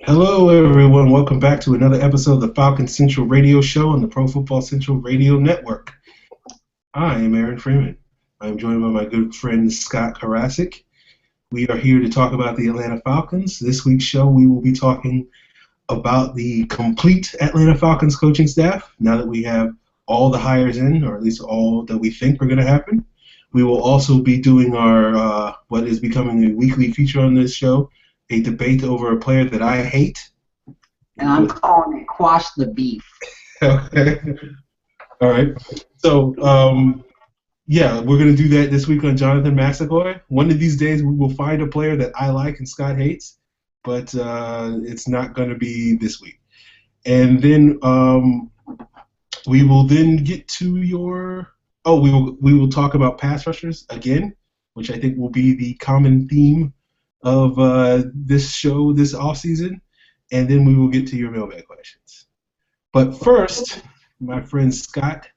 Hello, everyone. Welcome back to another episode of the Falcons Central Radio Show on the Pro Football Central Radio Network. I am Aaron Freeman. I am joined by my good friend Scott Karasik. We are here to talk about the Atlanta Falcons. This week's show, we will be talking about the complete Atlanta Falcons coaching staff now that we have all the hires in, or at least all that we think are going to happen. We will also be doing our what is becoming a weekly feature on this show, a debate over a player that I hate. And I'm calling it quash the beef. Okay. All right. So, yeah, we're going to do that this week on Jonathan Massaquoi. One of these days, we will find a player that I like and Scott hates, but it's not going to be this week. And then we will then get to your. Oh, we will talk about pass rushers again, which I think will be the common theme of this show this offseason. And then we will get to your mailbag questions. But first, my friend Scott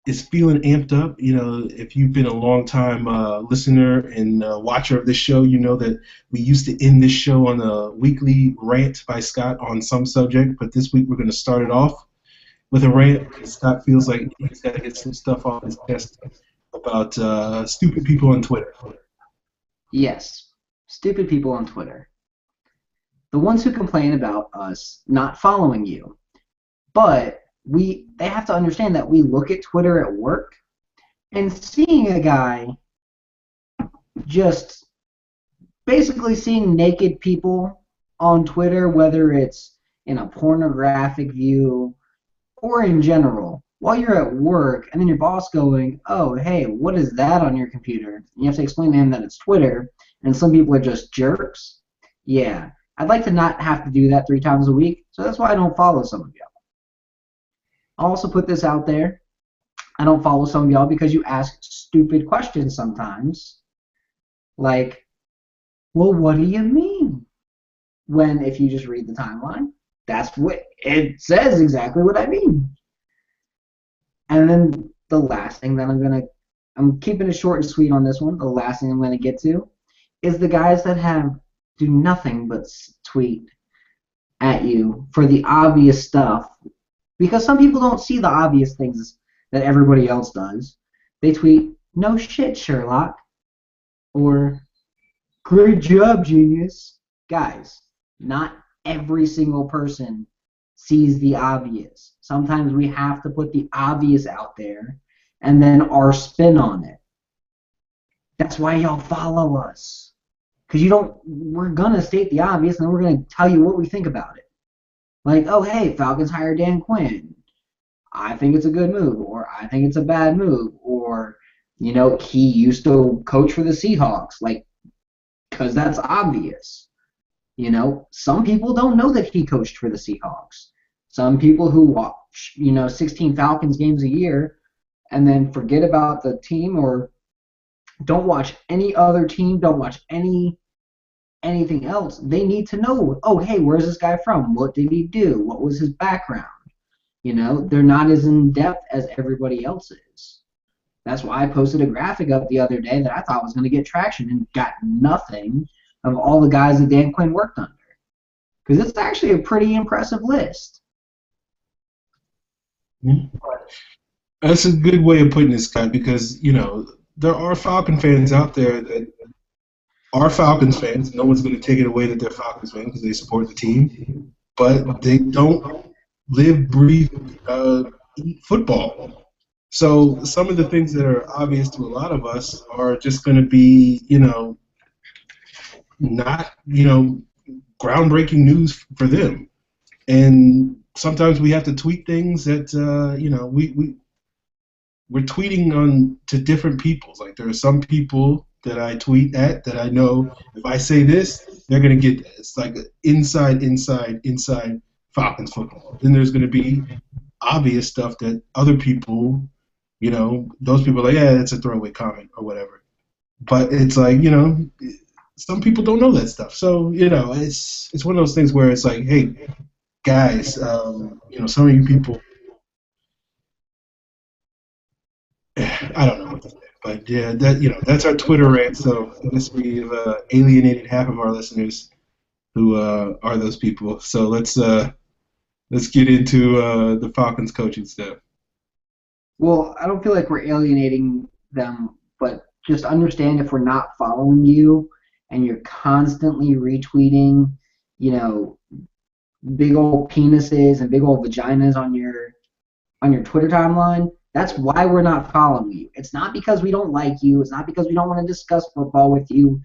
is feeling amped up. You know, if you've been a long-time listener and watcher of this show, you know that we used to end this show on a weekly rant by Scott on some subject, but this week we're going to start it off with a rant because Scott feels like he's got to get some stuff off his chest about stupid people on Twitter. Yes, stupid people on Twitter. The ones who complain about us not following you. But they have to understand that we look at Twitter at work and seeing a guy just basically seeing naked people on Twitter, whether it's in a pornographic view or in general, while you're at work, and then your boss going, oh, hey, what is that on your computer? And you have to explain to him that it's Twitter, and some people are just jerks. Yeah, I'd like to not have to do that 3 times a week, so that's why I don't follow some of y'all. I'll also put this out there. I don't follow some of y'all because you ask stupid questions sometimes. Like, well, what do you mean? When if you just read the timeline, that's what it says exactly what I mean. And then the last thing that I'm keeping it short and sweet on this one. The last thing I'm gonna get to is the guys that do nothing but tweet at you for the obvious stuff, because some people don't see the obvious things that everybody else does. They tweet, "No shit, Sherlock," or "Great job, genius." Guys, not every single person sees the obvious. Sometimes we have to put the obvious out there and then our spin on it. That's why y'all follow us. Because we're going to state the obvious and then we're going to tell you what we think about it. Like, oh, hey, Falcons hired Dan Quinn. I think it's a good move, or I think it's a bad move, or, he used to coach for the Seahawks. Like, because that's obvious. Some people don't know that he coached for the Seahawks. Some people who watch, 16 Falcons games a year and then forget about the team or don't watch any other team, don't watch anything else, they need to know, oh, hey, where's this guy from? What did he do? What was his background? They're not as in-depth as everybody else is. That's why I posted a graphic up the other day that I thought was going to get traction and got nothing of all the guys that Dan Quinn worked under. Because it's actually a pretty impressive list. That's a good way of putting it, Scott, because, there are Falcon fans out there that are Falcons fans. No one's going to take it away that they're Falcons fans because they support the team. But they don't live, breathe, eat football. So some of the things that are obvious to a lot of us are just going to be, not, groundbreaking news for them. And sometimes we have to tweet things that, we're tweeting on to different people. Like there are some people that I tweet at that I know if I say this, they're going to get that. It's like inside Falcons football. Then there's going to be obvious stuff that other people, those people are like, yeah, that's a throwaway comment or whatever. But it's like, some people don't know that stuff. So, it's one of those things where it's like, hey, guys, some of you people, I don't know what to say. But yeah, that's our Twitter rant. So I guess we've alienated half of our listeners. who are those people. So let's get into the Falcons coaching staff. Well, I don't feel like we're alienating them, but just understand if we're not following you and you're constantly retweeting, you know, big old penises and big old vaginas on your Twitter timeline, that's why we're not following you. It's not because we don't like you. It's not because we don't want to discuss football with you.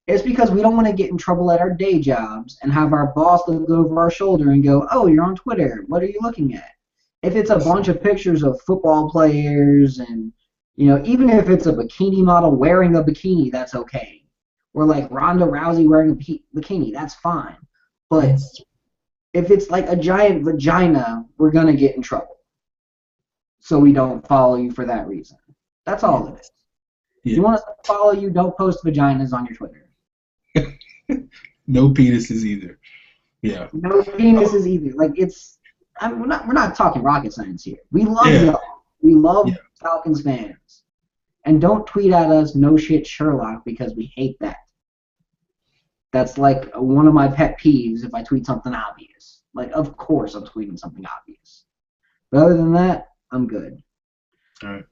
It's because we don't want to get in trouble at our day jobs and have our boss look over our shoulder and go, "Oh, you're on Twitter. What are you looking at?" If it's a bunch of pictures of football players and, even if it's a bikini model wearing a bikini, that's okay. Or like Ronda Rousey wearing a bikini, that's fine. But if it's like a giant vagina, we're going to get in trouble. So we don't follow you for that reason. That's all it is. Yeah. You want us to follow you, don't post vaginas on your Twitter. No penises either. Yeah. No penises either. Like we're not talking rocket science here. We love y'all. We love Falcons fans. And don't tweet at us no shit Sherlock because we hate that. That's like one of my pet peeves if I tweet something obvious. Like, of course I'm tweeting something obvious. But other than that, I'm good. All right.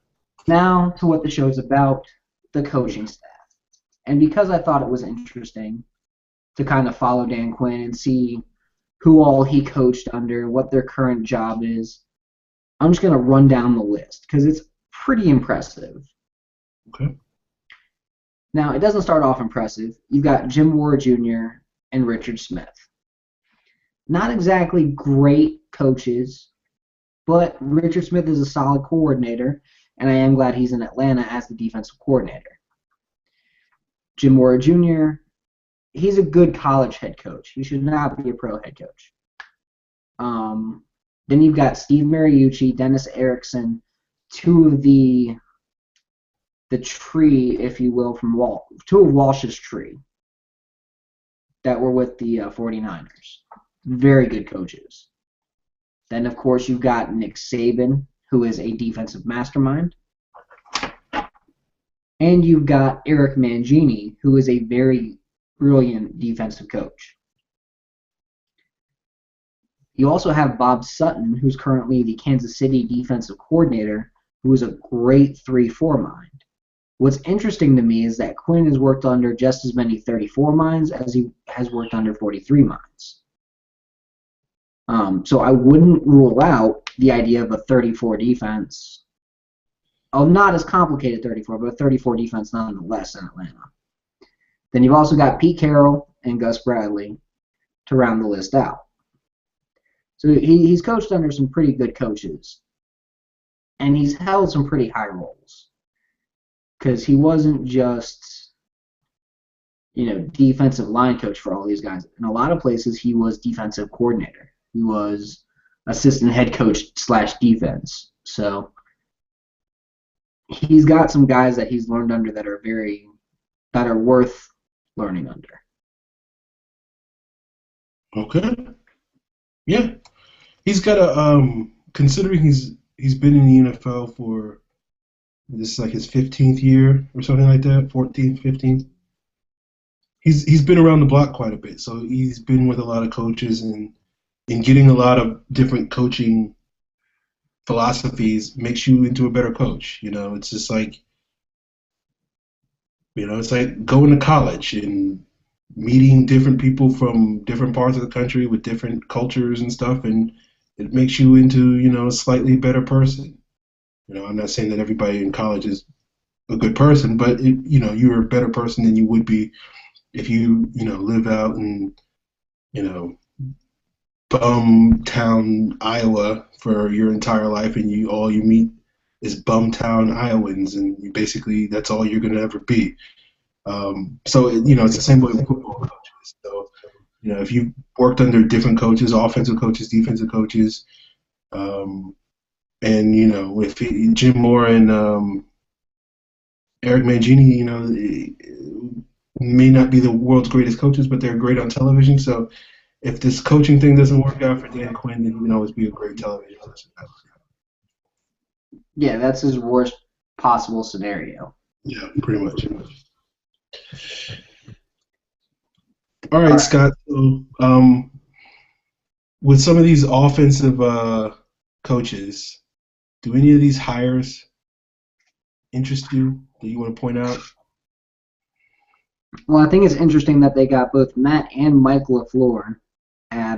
Now to what the show's about, the coaching staff. And because I thought it was interesting to kind of follow Dan Quinn and see who all he coached under, what their current job is, I'm just going to run down the list because it's pretty impressive. Okay. Now, it doesn't start off impressive. You've got Jim Ward Jr. and Richard Smith. Not exactly great coaches, but Richard Smith is a solid coordinator, and I am glad he's in Atlanta as the defensive coordinator. Jim Ward Jr., he's a good college head coach. He should not be a pro head coach. Then you've got Steve Mariucci, Dennis Erickson, two of the tree, if you will, two of Walsh's tree that were with the 49ers. Very good coaches. Then, of course, you've got Nick Saban, who is a defensive mastermind. And you've got Eric Mangini, who is a very brilliant defensive coach. You also have Bob Sutton, who's currently the Kansas City defensive coordinator, who is a great 3-4 mind. What's interesting to me is that Quinn has worked under just as many 34 minds as he has worked under 43 minds. So I wouldn't rule out the idea of a 34 defense. Oh, not as complicated 34, but a 34 defense nonetheless in Atlanta. Then you've also got Pete Carroll and Gus Bradley to round the list out. So he's coached under some pretty good coaches. And he's held some pretty high roles. Because he wasn't just, defensive line coach for all these guys. In a lot of places, he was defensive coordinator. He was assistant head coach / defense. So he's got some guys that he's learned under that are worth learning under. Okay. Yeah. He's got a considering he's been in the NFL for this is like his 15th year or something like that, 14th, 15th. He's been around the block quite a bit, so he's been with a lot of coaches and getting a lot of different coaching philosophies makes you into a better coach. It's just like it's like going to college and meeting different people from different parts of the country with different cultures and stuff, and it makes you into a slightly better person. I'm not saying that everybody in college is a good person, but you're a better person than you would be if you live out in Bumtown, Iowa for your entire life, and all you meet is Bumtown Iowans, and basically that's all you're going to ever be. So it's the same way with football coaches. So if you worked under different coaches, offensive coaches, defensive coaches, and with Jim Moore and Eric Mangini, may not be the world's greatest coaches, but they're great on television. So if this coaching thing doesn't work out for Dan Quinn, then he can always be a great television person. Yeah, that's his worst possible scenario. Yeah, pretty much. All All right, right. Scott. So, with some of these offensive coaches, do any of these hires interest you that you want to point out? Well, I think it's interesting that they got both Matt and Mike LaFleur at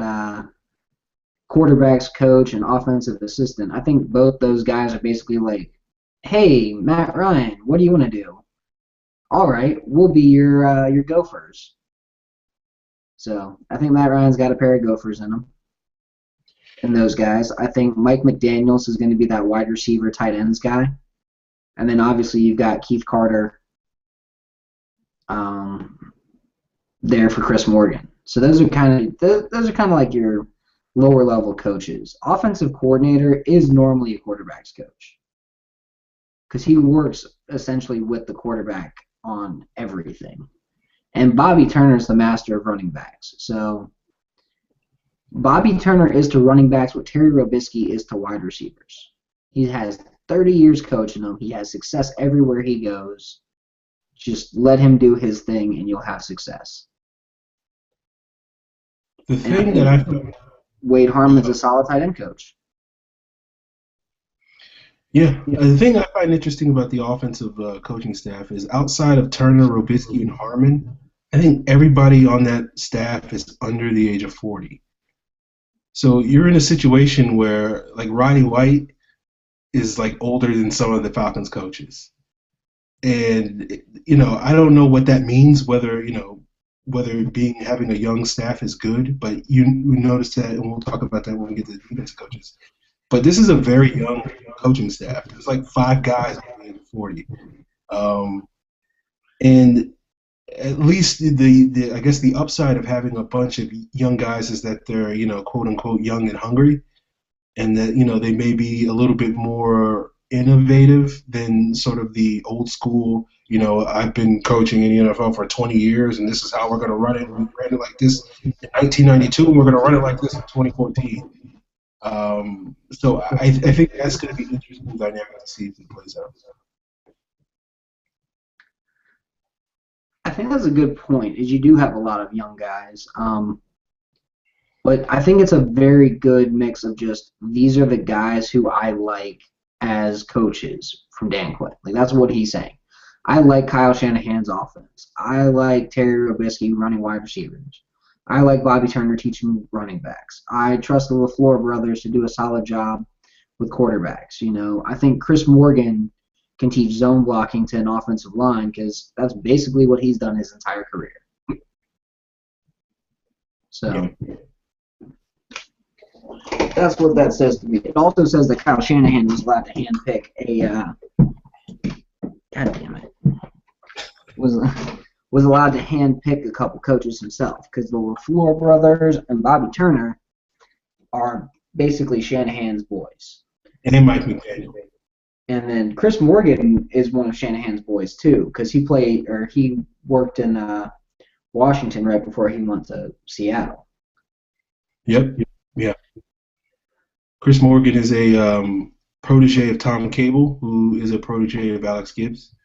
quarterbacks coach and offensive assistant. I think both those guys are basically like, "Hey, Matt Ryan, what do you want to do? All right, we'll be your Gophers." So I think Matt Ryan's got a pair of Gophers in him. And those guys, I think Mike McDaniels is going to be that wide receiver, tight ends guy, and then obviously you've got Keith Carter um, there for Chris Morgan. So those are kind of like your lower level coaches. Offensive coordinator is normally a quarterback's coach because he works essentially with the quarterback on everything. And Bobby Turner is the master of running backs. So Bobby Turner is to running backs what Terry Robisky is to wide receivers. He has 30 years coaching them. He has success everywhere he goes. Just let him do his thing and you'll have success. The And I thing that think I Wade Harmon's a solid tight end coach. Yeah, the thing I find interesting about the offensive coaching staff is outside of Turner, Robisky, and Harmon, I think everybody on that staff is under the age of 40. So you're in a situation where like Roddy White is like older than some of the Falcons coaches. And I don't know what that means, whether being having a young staff is good, but you notice that, and we'll talk about that when we get to defensive coaches. But this is a very young coaching staff. There's like five guys under the age of 40. Um, and at least the I guess the upside of having a bunch of young guys is that they're quote unquote young and hungry, and that they may be a little bit more innovative than sort of the old school. I've been coaching in the NFL for 20 years, and this is how we're going to run it. We ran it like this in 1992, and we're going to run it like this in 2014. So I think that's going to be interesting dynamic to see if it plays out. I think that's a good point. Is you do have a lot of young guys, but I think it's a very good mix of just these are the guys who I like as coaches from Dan Quinn. Like that's what he's saying. I like Kyle Shanahan's offense. I like Terry Robisky running wide receivers. I like Bobby Turner teaching running backs. I trust the LaFleur brothers to do a solid job with quarterbacks. I think Chris Morgan can teach zone blocking to an offensive line because that's basically what he's done his entire career. So Yeah. that's what that says to me. It also says that Kyle Shanahan was allowed to handpick God damn it, was allowed to handpick a couple coaches himself because the LaFleur brothers and Bobby Turner are basically Shanahan's boys. And Mike McDaniel. And then Chris Morgan is one of Shanahan's boys too, because he worked in Washington right before he went to Seattle. Yep. Yeah. Chris Morgan is a protege of Tom Cable, who is a protege of Alex Gibbs.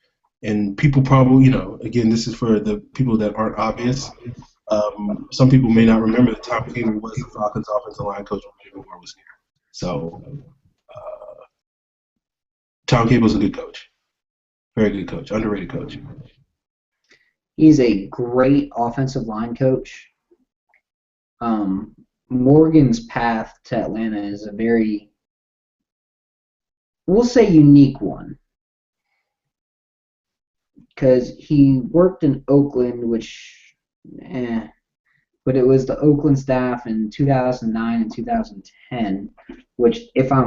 And people probably, again, this is for the people that aren't obvious. Some people may not remember that Tom Cable was the Falcons offensive line coach when Jim Moore was here. So Tom Cable's a good coach. Very good coach. Underrated coach. He's a great offensive line coach. Morgan's path to Atlanta is a very, we'll say, unique one. Because he worked in Oakland, but it was the Oakland staff in 2009 and 2010, which if I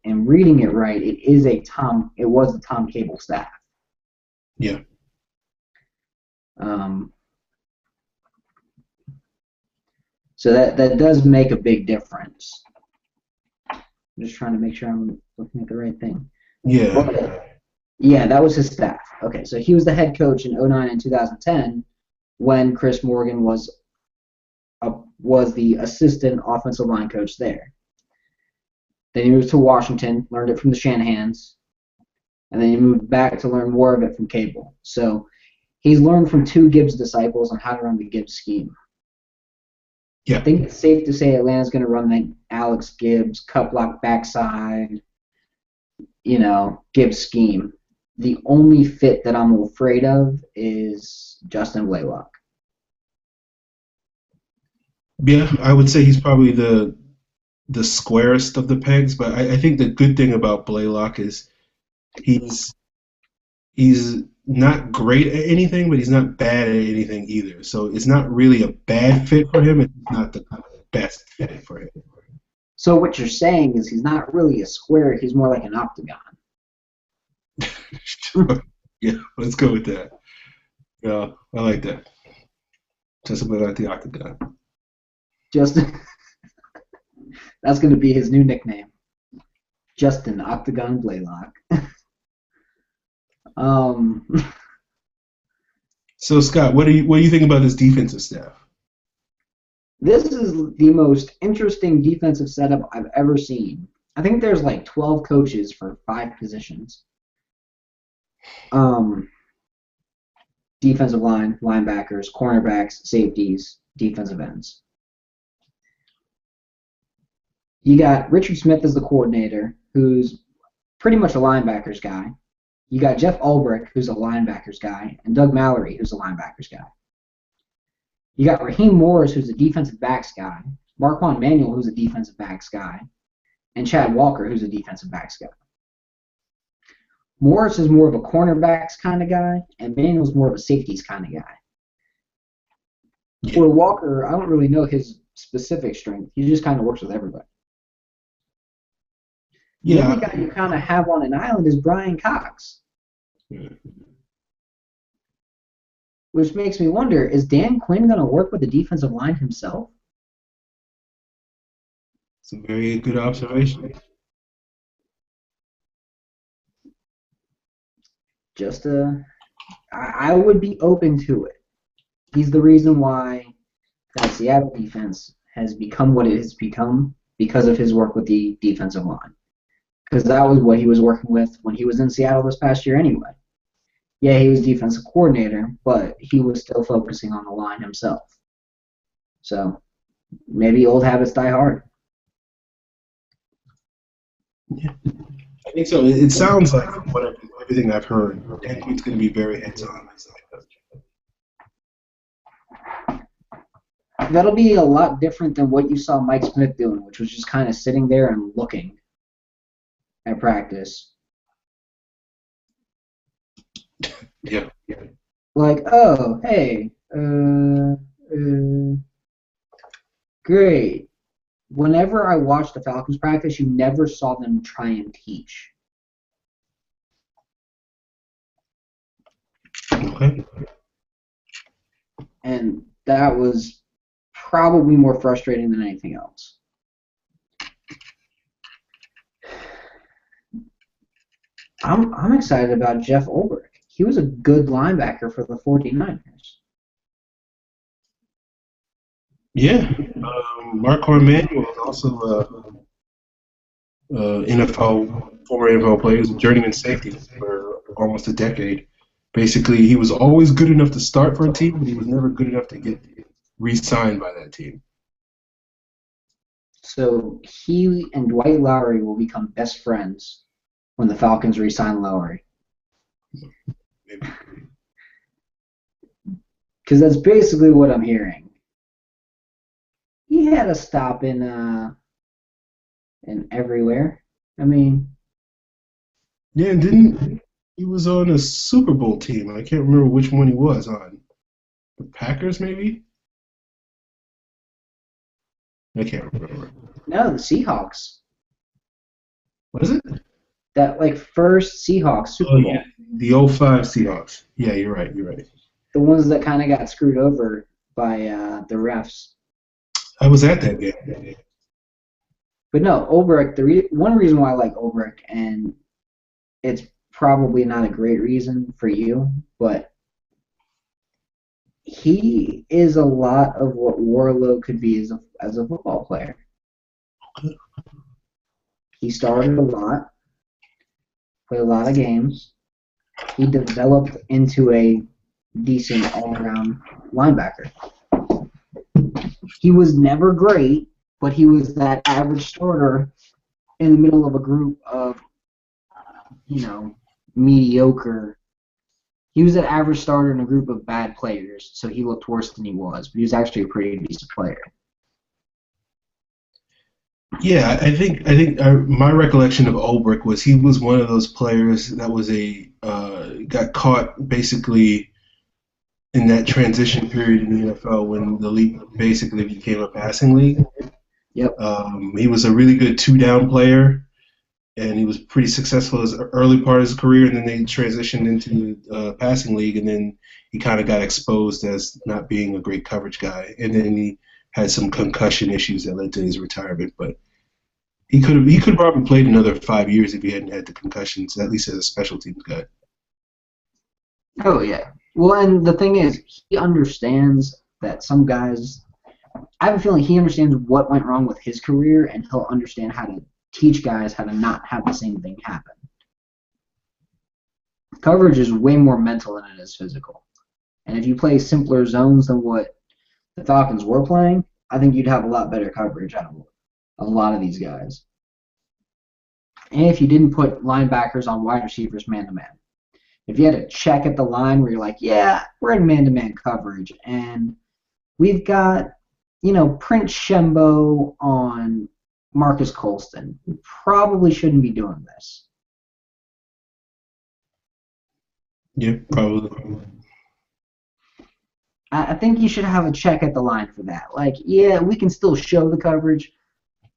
am reading it right, it was the Tom Cable staff. Yeah. So that does make a big difference. I'm just trying to make sure I'm looking at the right thing. Yeah. But, yeah, that was his staff. Okay, so he was the head coach in 2009 and 2010 when Chris Morgan was the assistant offensive line coach there. Then he moved to Washington, learned it from the Shanahans, and then he moved back to learn more of it from Cable. So he's learned from two Gibbs disciples on how to run the Gibbs scheme. Yeah. I think it's safe to say Atlanta's going to run the Alex Gibbs, cut block backside, Gibbs scheme. The only fit that I'm afraid of is Justin Blaylock. Yeah, I would say he's probably the squarest of the pegs, but I think the good thing about Blaylock is he's not great at anything, but he's not bad at anything either. So it's not really a bad fit for him. It's not the best fit for him. So what you're saying is he's not really a square. He's more like an octagon. Yeah, let's go with that. Yeah, I like that. Just about the octagon. Justin, that's going to be his new nickname. Justin Octagon Blaylock. So Scott, what do you think about this defensive staff? This is the most interesting defensive setup I've ever seen. I think there's like 12 coaches for 5 positions. Defensive line, linebackers, cornerbacks, safeties, defensive ends. You got Richard Smith as the coordinator, who's pretty much a linebackers guy. You got Jeff Ulbrich, who's a linebackers guy, and Doug Mallory, who's a linebackers guy. You got Raheem Morris, who's a defensive backs guy, Marquand Manuel, who's a defensive backs guy, and Chad Walker, who's a defensive backs guy. Morris is more of a cornerbacks kind of guy, and Manuel's more of a safeties kind of guy. For Walker, I don't really know his specific strength. He just kind of works with everybody. The only guy you kind of have on an island is Brian Cox. Which makes me wonder, is Dan Quinn going to work with the defensive line himself? It's a very good observation. I would be open to it. He's the reason why that Seattle defense has become what it has become because of his work with the defensive line. Because that was what he was working with when he was in Seattle this past year anyway. Yeah, he was defensive coordinator, but he was still focusing on the line himself. So maybe old habits die hard. Yeah, I think so. It sounds like from everything I've heard, Dan Quinn's going to be very hands-on. That'll be a lot different than what you saw Mike Smith doing, which was just kind of sitting there and looking at practice. Yeah. Like, oh, hey, great. Whenever I watched the Falcons practice, you never saw them try and teach. Okay. And that was probably more frustrating than anything else. I'm excited about Jeff Ulbrich. He was a good linebacker for the 49ers. Yeah. Marquand Manuel is also former NFL player. He was a journeyman safety for almost a decade. Basically, he was always good enough to start for a team, but he was never good enough to get re-signed by that team. So he and Dwight Lowery will become best friends when the Falcons re-sign Lowery. Because that's basically what I'm hearing. He had a stop in everywhere. I mean, yeah, and didn't he was on a Super Bowl team? I can't remember which one he was on. The Packers, maybe? I can't remember. No, the Seahawks. What is it? That first Seahawks Super Bowl. Yeah, the 05 Seahawks. Yeah, you're right. The ones that kind of got screwed over by the refs. I was at that game. But no, Ulbrich, one reason why I like Ulbrich, and it's probably not a great reason for you, but he is a lot of what Warlow could be as a football player. Okay. He started a lot, played a lot of games. He developed into a decent all-around linebacker. He was never great, but he was that average starter in the middle of a group of, mediocre. He was an average starter in a group of bad players, so he looked worse than he was, but he was actually a pretty decent player. Yeah, I think my recollection of Ulbrich was he was one of those players that was got caught basically in that transition period in the NFL when the league basically became a passing league. Yep. He was a really good two-down player, and he was pretty successful as early part of his career, and then they transitioned into passing league, and then he kind of got exposed as not being a great coverage guy, and then he had some concussion issues that led to his retirement. But he could probably played another 5 years if he hadn't had the concussions, at least as a special teams guy. Oh, yeah. Well, and the thing is, he understands that some guys, I have a feeling he understands what went wrong with his career, and he'll understand how to teach guys how to not have the same thing happen. Coverage is way more mental than it is physical. And if you play simpler zones than what the Falcons were playing, I think you'd have a lot better coverage out of a lot of these guys. And if you didn't put linebackers on wide receivers man-to-man. If you had a check at the line where you're like, yeah, we're in man-to-man coverage, and we've got, Prince Shembo on Marcus Colston. We probably shouldn't be doing this. Yeah, probably. I think you should have a check at the line for that. Like, yeah, we can still show the coverage,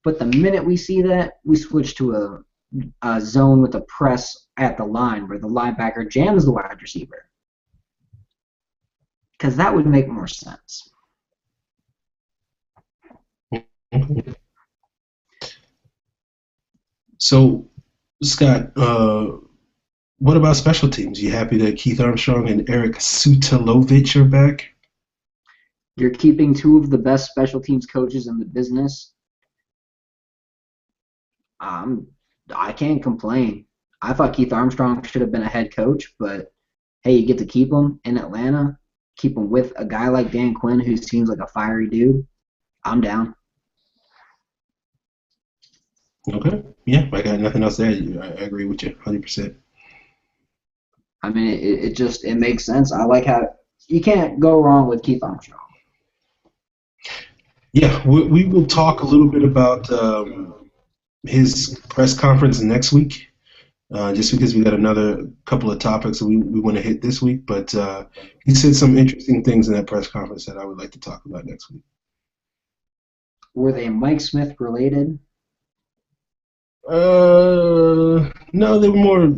but the minute we see that, we switch to a zone with a press at the line where the linebacker jams the wide receiver. Because that would make more sense. So, Scott, what about special teams? You happy that Keith Armstrong and Eric Sutilovich are back? You're keeping two of the best special teams coaches in the business. I can't complain. I thought Keith Armstrong should have been a head coach, but hey, you get to keep him in Atlanta, keep him with a guy like Dan Quinn who seems like a fiery dude. I'm down. Okay. Yeah, I got nothing else to add. I agree with you 100%. I mean, it makes sense. I like how you can't go wrong with Keith Armstrong. Yeah, we will talk a little bit about his press conference next week, just because we got another couple of topics that we want to hit this week. But he said some interesting things in that press conference that I would like to talk about next week. Were they Mike Smith related? No, they were more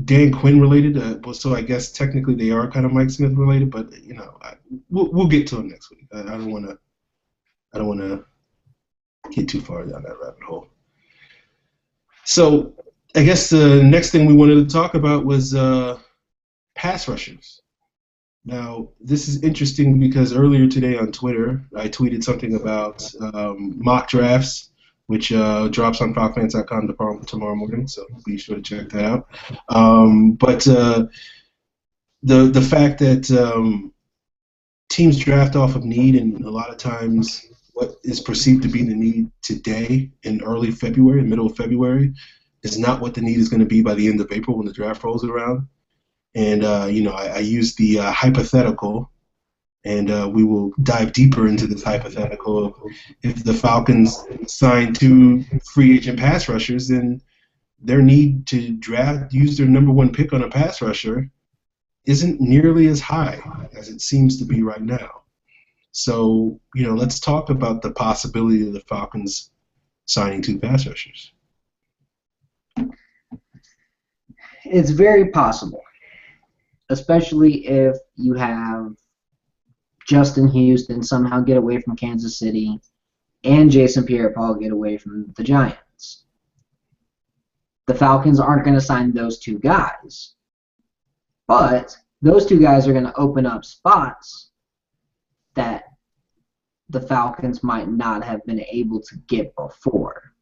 Dan Quinn related. So I guess technically they are kind of Mike Smith related, but we'll get to them next week. I don't want to get too far down that rabbit hole. So I guess the next thing we wanted to talk about was pass rushers. Now, this is interesting because earlier today on Twitter, I tweeted something about mock drafts, which drops on falcons.com tomorrow morning, so be sure to check that out. But the fact that teams draft off of need, and a lot of times what is perceived to be the need today in early February, middle of February, is not what the need is going to be by the end of April when the draft rolls around. And, I use the hypothetical, and we will dive deeper into this hypothetical of if the Falcons sign two free agent pass rushers, then their need to use their number one pick on a pass rusher isn't nearly as high as it seems to be right now. So, let's talk about the possibility of the Falcons signing two pass rushers. It's very possible, especially if you have Justin Houston somehow get away from Kansas City and Jason Pierre-Paul get away from the Giants. The Falcons aren't going to sign those two guys, but those two guys are going to open up spots that the Falcons might not have been able to get before.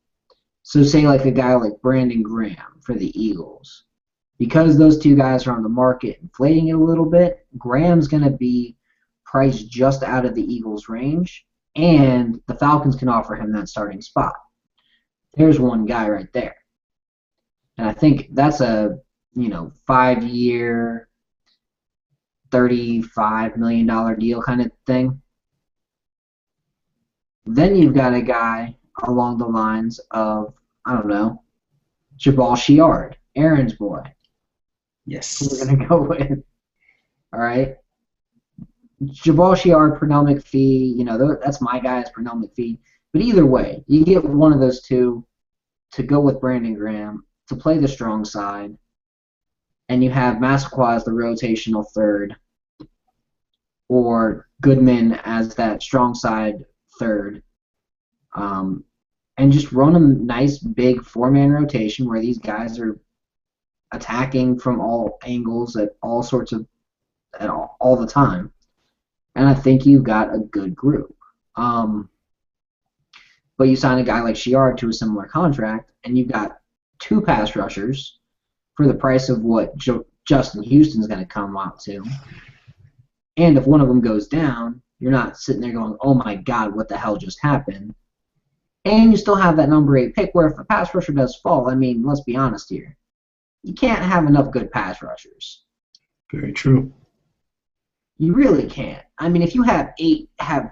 So say like a guy like Brandon Graham for the Eagles. because those two guys are on the market inflating it a little bit, Graham's going to be priced just out of the Eagles' range, and the Falcons can offer him that starting spot. There's one guy right there. And I think that's a 5-year, $35 million deal kind of thing. Then you've got a guy along the lines of, I don't know, Jabal Sheard, Aaron's boy. Yes. We're going to go with. All right. Jabal Sheard, Pernell McPhee, that's my guy's Pernell McPhee. But either way, you get one of those two to go with Brandon Graham to play the strong side, and you have Massaquoi as the rotational third, or Goodman as that strong side third, and just run a nice big 4-man rotation where these guys are attacking from all angles at all the time. And I think you've got a good group. But you sign a guy like Sheard to a similar contract, and you've got 2 pass rushers for the price of what Justin Houston's going to come out to. And if one of them goes down, you're not sitting there going, oh my God, what the hell just happened? And you still have that number 8 pick where if a pass rusher does fall, I mean, let's be honest here. You can't have enough good pass rushers. Very true. You really can't. I mean, if you have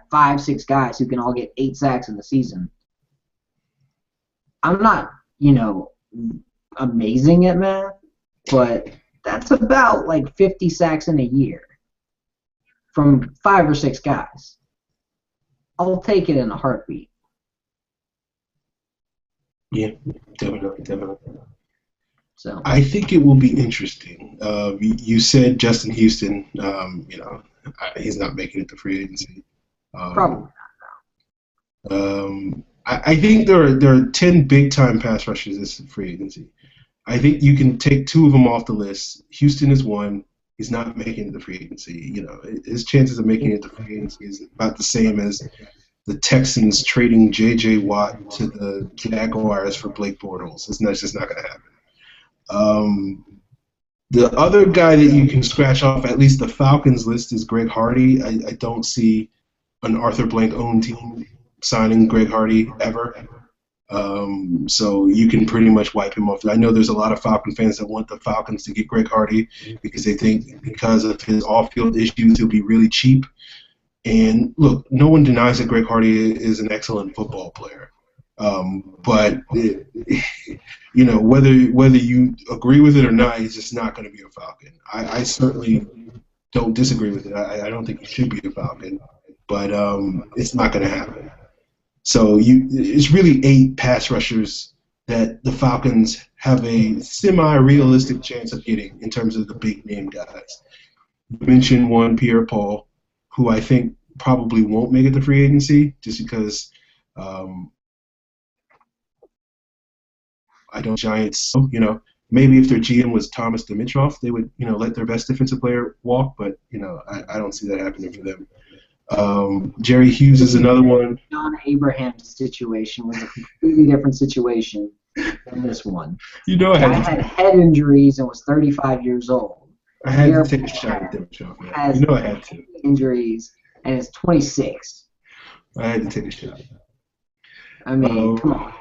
5, 6 guys who can all get 8 sacks in the season, I'm not, amazing at math, but that's about like 50 sacks in a year from 5 or 6 guys. I'll take it in a heartbeat. Yeah, definitely. So I think it will be interesting. You said Justin Houston. He's not making it to free agency. probably not. I think there are 10 big time pass rushers this free agency. I think you can take 2 of them off the list. Houston is one. He's not making it to free agency. His chances of making it to free agency is about the same as the Texans trading J.J. Watt to the Jaguars for Blake Bortles. That's just not going to happen. The other guy that you can scratch off at least the Falcons list is Greg Hardy. I don't see an Arthur Blank-owned team signing Greg Hardy ever. So you can pretty much wipe him off. I know there's a lot of Falcon fans that want the Falcons to get Greg Hardy because they think because of his off-field issues he'll be really cheap. And look, no one denies that Greg Hardy is an excellent football player. But whether you agree with it or not, he's just not going to be a Falcon. I certainly don't disagree with it. I don't think he should be a Falcon, but it's not going to happen. So it's really 8 pass rushers that the Falcons have a semi-realistic chance of getting in terms of the big-name guys. You mentioned one, Pierre-Paul, who I think probably won't make it to free agency just because I don't Giants. Maybe if their GM was Thomas Dimitroff, they would let their best defensive player walk, but I don't see that happening for them. Jerry Hughes is another one. John Abraham's situation was a completely different situation than this one. I had head injuries and was 35 years old. I had to take a shot at Dimitroff. I had to. Injuries and is 26. I had to take a shot. I mean, come on.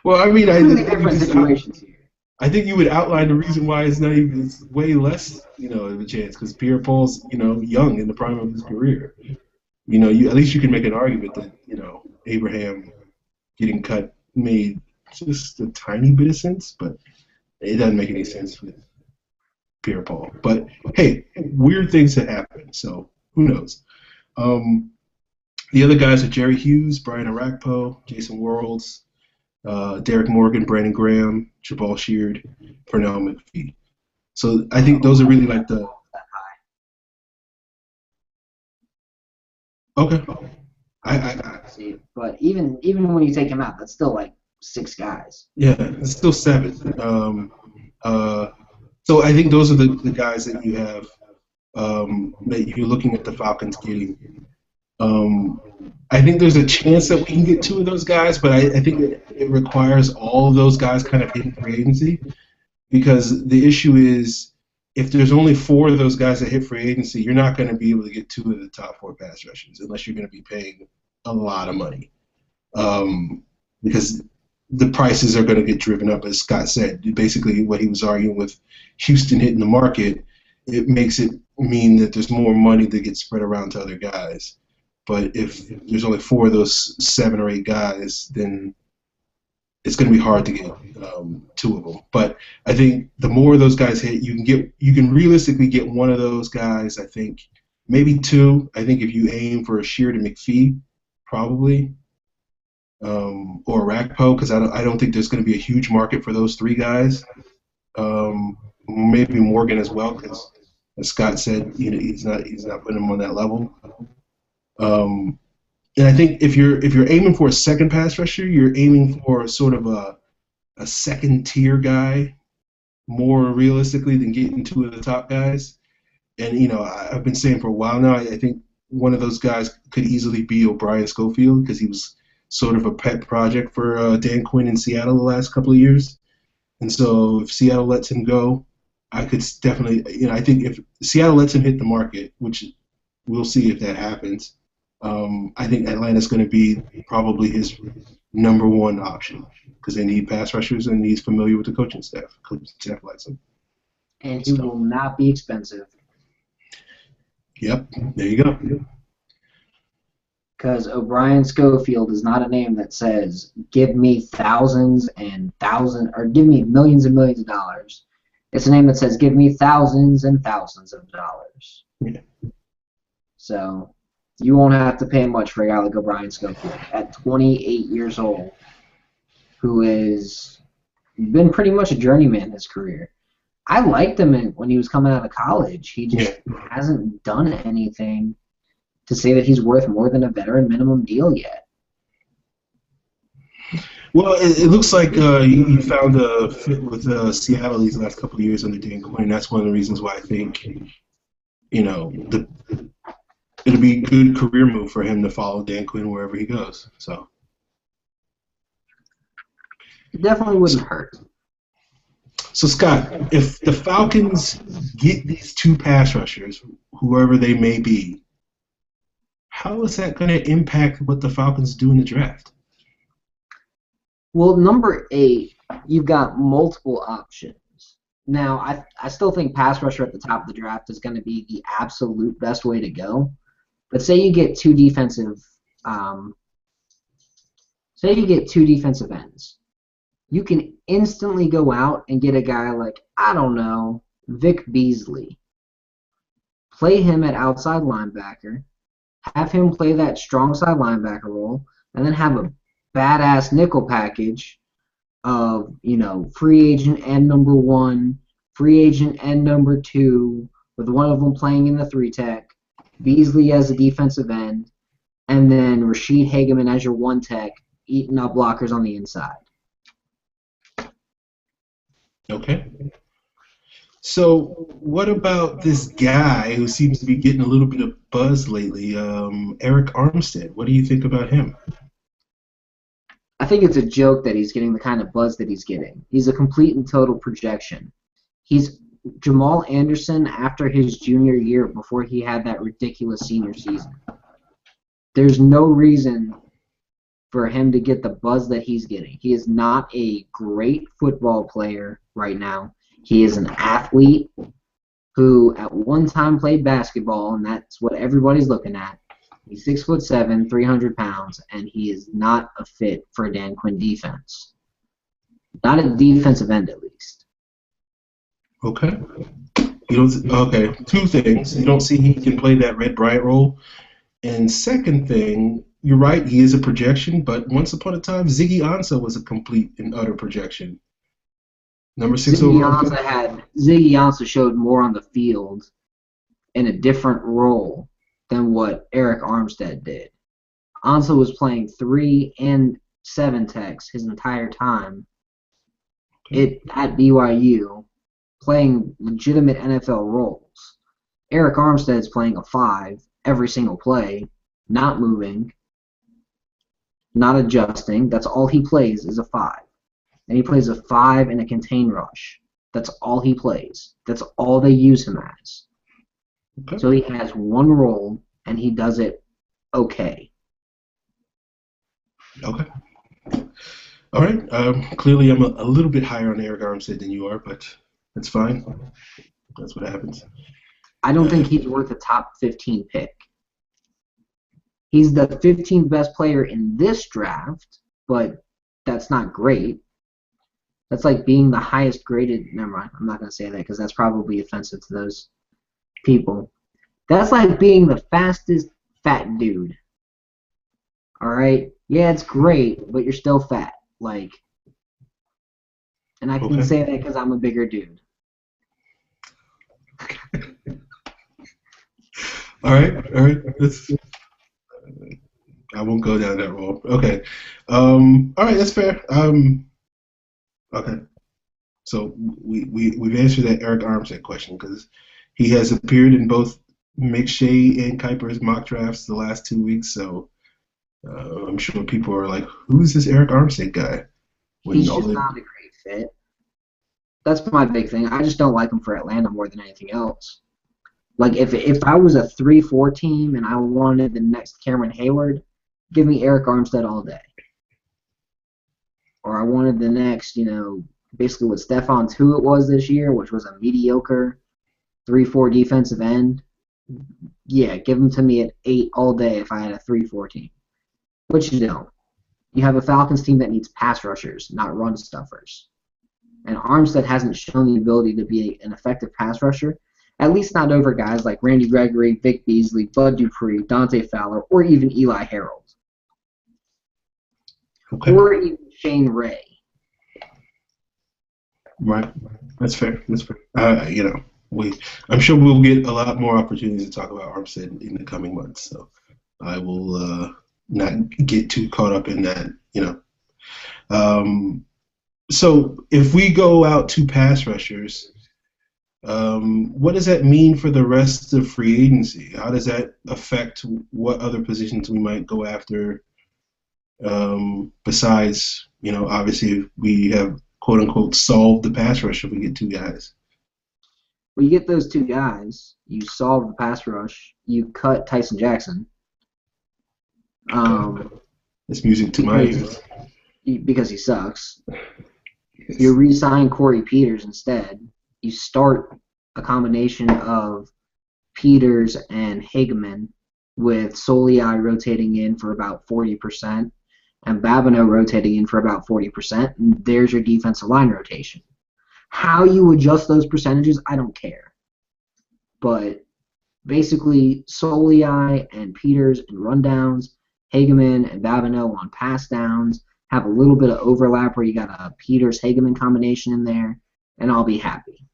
Well, I mean, different situations here. I think you would outline the reason why it's way less, of a chance because Pierre-Paul's, young in the prime of his career. At least you can make an argument that, Abraham getting cut made just a tiny bit of sense, but it doesn't make any sense with Pierre-Paul. But hey, weird things have happened, so who knows? The other guys are Jerry Hughes, Brian Arakpo, Jason Worlds, Derek Morgan, Brandon Graham, Jabal Sheard, Pernell McPhee. So I think those are really like the. Okay. I see, but even when you take him out, that's still like 6 guys. Yeah, it's still 7. So I think those are the guys that you have that you're looking at the Falcons getting. I think there's a chance that we can get 2 of those guys, but I think it requires all of those guys kind of hitting free agency. because the issue is if there's only 4 of those guys that hit free agency, you're not going to be able to get 2 of the top 4 pass rushers unless you're going to be paying a lot of money, because the prices are going to get driven up, as Scott said. Basically, what he was arguing with Houston hitting the market, it makes it mean that there's more money that gets spread around to other guys. But if there's only 4 of those 7 or 8 guys, then it's going to be hard to get 2 of them. But I think the more those guys hit, you can realistically get 1 of those guys. I think maybe 2. I think if you aim for a Sheard and McPhee, probably, or Rakpo, because I don't think there's going to be a huge market for those 3 guys. Maybe Morgan as well, because as Scott said, he's not putting him on that level. And I think if you're aiming for a second pass rusher, you're aiming for sort of a second tier guy more realistically than getting 2 of the top guys. And I've been saying for a while now, I think one of those guys could easily be O'Brien Schofield, because he was sort of a pet project for Dan Quinn in Seattle the last couple of years. And so if Seattle lets him go, I could definitely, I think if Seattle lets him hit the market, which we'll see if that happens, I think Atlanta's going to be probably his number 1 option, because they need pass rushers and he's familiar with the coaching staff. Coaching staff likes him. And he will not be expensive. Yep, there you go. Because O'Brien Schofield is not a name that says, give me thousands and thousands, or give me millions and millions of dollars. It's a name that says, give me thousands and thousands of dollars. Yeah. So you won't have to pay much for a guy like O'Brien Schofield at 28 years old, who has been pretty much a journeyman in his career. I liked him when he was coming out of college. He just hasn't done anything to say that he's worth more than a veteran minimum deal yet. Well, it looks like you found a fit with Seattle these last couple of years under Dan Quinn. That's one of the reasons why I think, it'll be a good career move for him to follow Dan Quinn wherever he goes. So it definitely wouldn't hurt. So, Scott, if the Falcons get these 2 pass rushers, whoever they may be, how is that going to impact what the Falcons do in the draft? Well, number 8, you've got multiple options. Now, I still think pass rusher at the top of the draft is going to be the absolute best way to go. But say you get 2 defensive ends. You can instantly go out and get a guy like, I don't know, Vic Beasley. Play him at outside linebacker, have him play that strong side linebacker role, and then have a badass nickel package of, free agent end number 1, free agent end number 2, with one of them playing in the 3-tech, Beasley as a defensive end, and then Rashid Hageman as your 1-tech, eating up blockers on the inside. Okay. So what about this guy who seems to be getting a little bit of buzz lately, Eric Armstead? What do you think about him? I think it's a joke that he's getting the kind of buzz that he's getting. He's a complete and total projection. He's Jamal Anderson after his junior year before he had that ridiculous senior season. There's no reason for him to get the buzz that he's getting. He is not a great football player right now. He is an athlete who at one time played basketball, and that's what everybody's looking at. He's 6'7", 300 pounds, and he is not a fit for a Dan Quinn defense. Not a defensive end, at least. Okay. Okay. 2 things. You don't see he can play that Red Bryant role. And second thing, you're right, he is a projection, but once upon a time, Ziggy Ansah was a complete and utter projection. Number 6 overall. Ziggy Ansah showed more on the field in a different role than what Eric Armstead did. Ansah was playing 3 and 7 techs his entire time at BYU, playing legitimate NFL roles. Eric Armstead's playing a 5 every single play, not moving, not adjusting. That's all he plays is a 5. And he plays a 5 in a contain rush. That's all he plays. That's all they use him as. Okay. So he has one role, and he does it okay. Okay. All right. Clearly, I'm a little bit higher on Eric Armstead than you are, but that's fine. That's what happens. I don't think he's worth a top 15 pick. He's the 15th best player in this draft, but that's not great. That's like being the highest graded. Never mind. I'm not going to say that because that's probably offensive to those people. That's like being the fastest fat dude. All right? Yeah, it's great, but you're still fat. Like, and I can say that because I'm a bigger dude. All right. I won't go down that road. Okay. All right, that's fair. Okay. So we've answered that Eric Armstead question because he has appeared in both McShay and Kuiper's mock drafts the last 2 weeks. So I'm sure people are like, "Who's this Eric Armstead guy?" He's just not a great fit. That's my big thing. I just don't like him for Atlanta more than anything else. Like, if I was a 3-4 team and I wanted the next Cameron Hayward, give me Eric Armstead all day. Or I wanted the next, basically what Stephon Tuitt was this year, which was a mediocre 3-4 defensive end. Yeah, give him to me at 8 all day if I had a 3-4 team. But you don't. You have a Falcons team that needs pass rushers, not run stuffers. And Armstead hasn't shown the ability to be an effective pass rusher, at least not over guys like Randy Gregory, Vic Beasley, Bud Dupree, Dante Fowler, or even Eli Harold. Okay. Or even Shane Ray. Right. That's fair. I'm sure we'll get a lot more opportunities to talk about Armstead in the coming months. So I will not get too caught up in that. So if we go out to pass rushers, what does that mean for the rest of free agency? How does that affect what other positions we might go after? Besides, obviously we have quote unquote solved the pass rush if we get 2 guys. When you get those 2 guys, you solve the pass rush. You cut Tyson Jackson. It's music to my ears. Because he sucks. You re-sign Corey Peters instead. You start a combination of Peters and Hageman with Soliai rotating in for about 40% and Babineau rotating in for about 40%. And there's your defensive line rotation. How you adjust those percentages, I don't care. But basically, Soliai and Peters in rundowns, Hageman and Babineau on pass downs, have a little bit of overlap where you got a Peters-Hageman combination in there, and I'll be happy.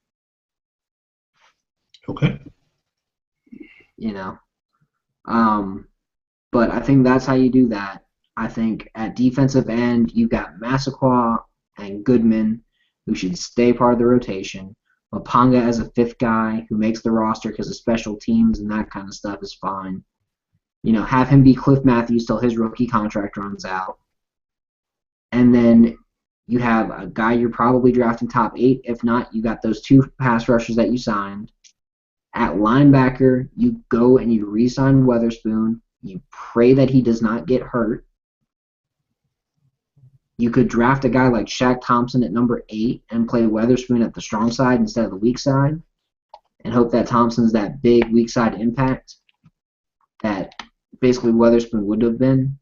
Okay. But I think that's how you do that. I think at defensive end, you've got Massaquoi and Goodman, who should stay part of the rotation. Mapanga as a 5th guy who makes the roster because of special teams and that kind of stuff is fine. Have him be Cliff Matthews till his rookie contract runs out. And then you have a guy you're probably drafting top 8. If not, you got those 2 pass rushers that you signed. At linebacker, you go and you re-sign Weatherspoon. You pray that he does not get hurt. You could draft a guy like Shaq Thompson at number 8 and play Weatherspoon at the strong side instead of the weak side and hope that Thompson's that big weak side impact that basically Weatherspoon would have been.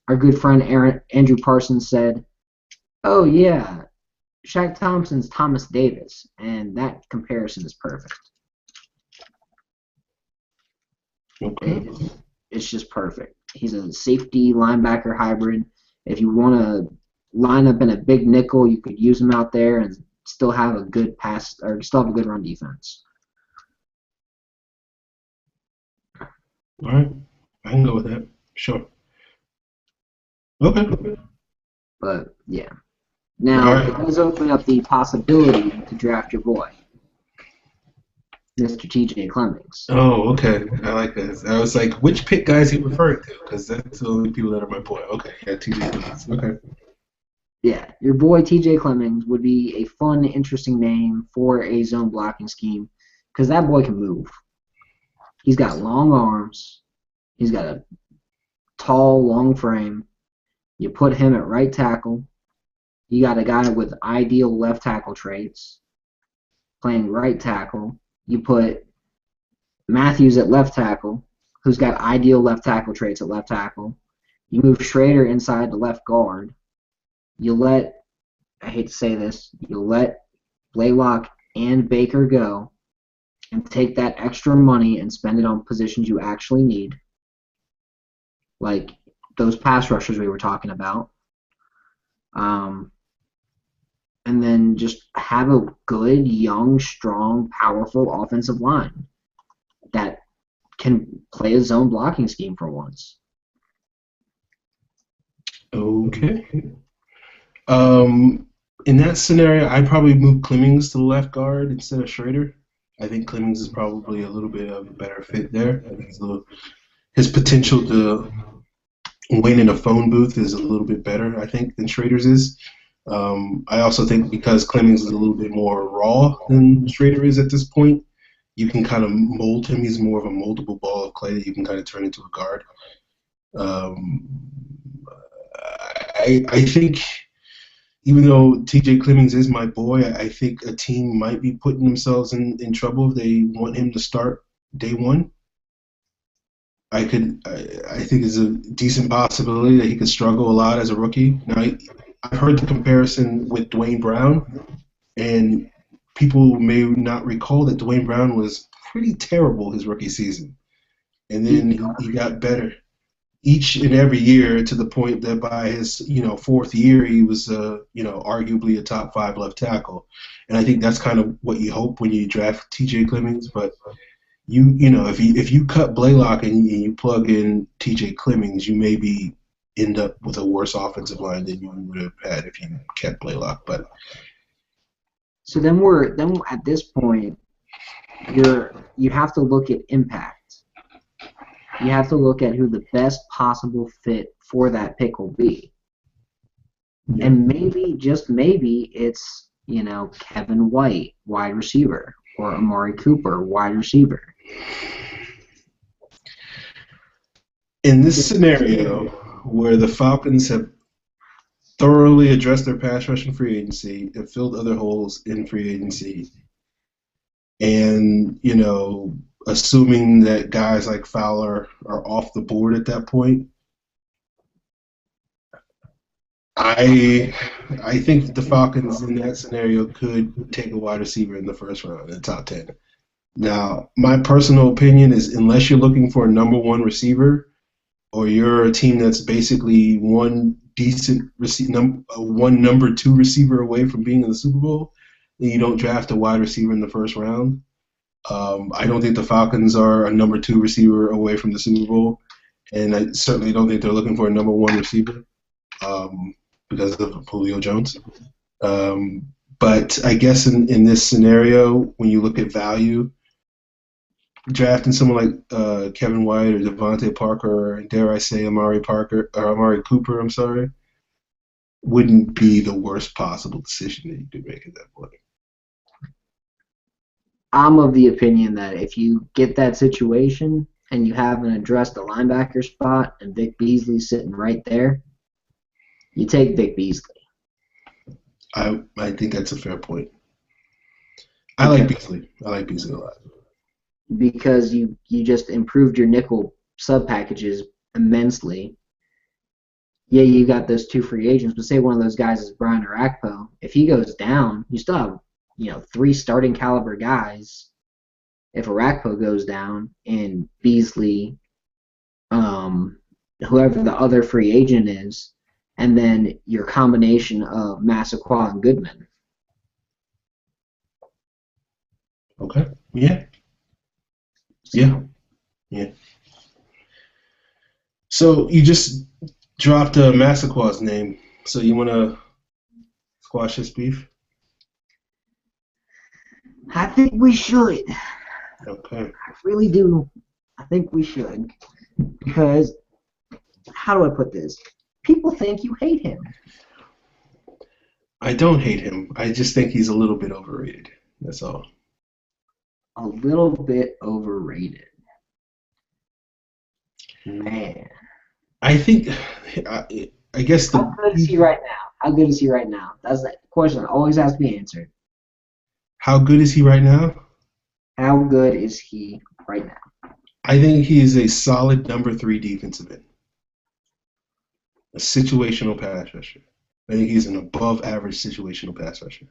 Our good friend Andrew Parsons said, "Oh yeah, Shaq Thompson's Thomas Davis," and that comparison is perfect. Okay. It's just perfect. He's a safety linebacker hybrid. If you want to line up in a big nickel, you could use him out there and still have a good pass or still have a good run defense. All right. I can go with that. Sure. Okay. But yeah. Now it does open up the possibility to draft your boy, Mr. TJ Clemmings. Oh, okay. I like that. I was like, which pick guy is he referring to? Because that's the only people that are my boy. Okay, yeah, TJ Clemmings. Okay. Yeah, your boy TJ Clemmings would be a fun, interesting name for a zone blocking scheme because that boy can move. He's got long arms. He's got a tall, long frame. You put him at right tackle. You got a guy with ideal left tackle traits playing right tackle. You put Matthews at left tackle, who's got ideal left tackle traits at left tackle. You move Schrader inside to left guard. You let, I hate to say this, you let Blaylock and Baker go and take that extra money and spend it on positions you actually need, like those pass rushers we were talking about. And then just have a good, young, strong, powerful offensive line that can play a zone blocking scheme for once. Okay. In that scenario, I'd probably move Clemmings to the left guard instead of Schrader. I think Clemmings is probably a little bit of a better fit there. I think his potential to win in a phone booth is a little bit better, I think, than Schrader's is. I also think because Clemmings is a little bit more raw than Schrader is at this point, you can kind of mold him. He's more of a moldable ball of clay that you can kind of turn into a guard. Um, I think even though TJ Clemmings is my boy, I think a team might be putting themselves in trouble if they want him to start day one. I think it's a decent possibility that he could struggle a lot as a rookie. Now, I've heard the comparison with Dwayne Brown, and people may not recall that Dwayne Brown was pretty terrible his rookie season, and then he got better each and every year to the point that by his fourth year he was arguably a top 5 left tackle, and I think that's kind of what you hope when you draft T.J. Clemmings. But if you cut Blaylock and you plug in T.J. Clemmings, you maybe end up with a worse offensive line than you would have had if you kept Blaylock. But so then at this point you have to look at impact. You have to look at who the best possible fit for that pick will be. Yeah. And maybe, just maybe, it's, Kevin White, wide receiver, or Amari Cooper, wide receiver. In this scenario, where the Falcons have thoroughly addressed their pass rush in free agency and filled other holes in free agency, and, assuming that guys like Fowler are off the board at that point, I think that the Falcons in that scenario could take a wide receiver in the first round in the top 10. Now, my personal opinion is unless you're looking for a number 1 receiver, or you're a team that's basically one number 2 receiver away from being in the Super Bowl, then you don't draft a wide receiver in the first round. I don't think the Falcons are a number 2 receiver away from the Super Bowl, and I certainly don't think they're looking for a number 1 receiver because of Julio Jones. But I guess in this scenario, when you look at value, drafting someone like Kevin White or Devontae Parker, or dare I say Amari Cooper, wouldn't be the worst possible decision that you could make at that point. I'm of the opinion that if you get that situation and you haven't addressed the linebacker spot and Vic Beasley's sitting right there, you take Vic Beasley. I think that's a fair point. I like Beasley a lot. Because you just improved your nickel sub packages immensely. Yeah, you got those 2 free agents, but say one of those guys is Brian Orakpo. If he goes down, you still have 3 starting caliber guys. If Orakpo goes down and Beasley, whoever the other free agent is, and then your combination of Massaquoi and Goodman. Okay. Yeah. Yeah. So you just dropped Massaquoi's name. So you want to squash this beef? I think we should. Okay. I really do. I think we should. Because, how do I put this? People think you hate him. I don't hate him. I just think he's a little bit overrated. That's all. A little bit overrated. Man. I think, I guess How good is he right now? How good is he right now? That's the question that always has to be answered. how good is he right now? How good is he right now? I think he is a solid number three defensive end, a situational pass rusher. I think he's an above average situational pass rusher.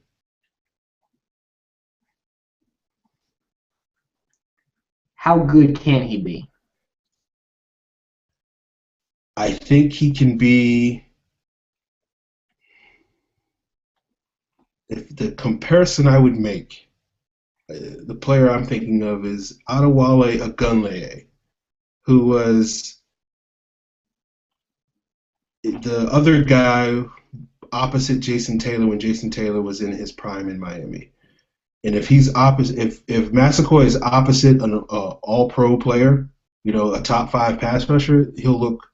How good can he be? I think he can be. If the comparison I would make, the player I'm thinking of is Adewale Agunleye, who was the other guy opposite Jason Taylor when Jason Taylor was in his prime in Miami. And if he's opposite, if Massaquoi is opposite an all-pro player, a top five pass rusher, he'll look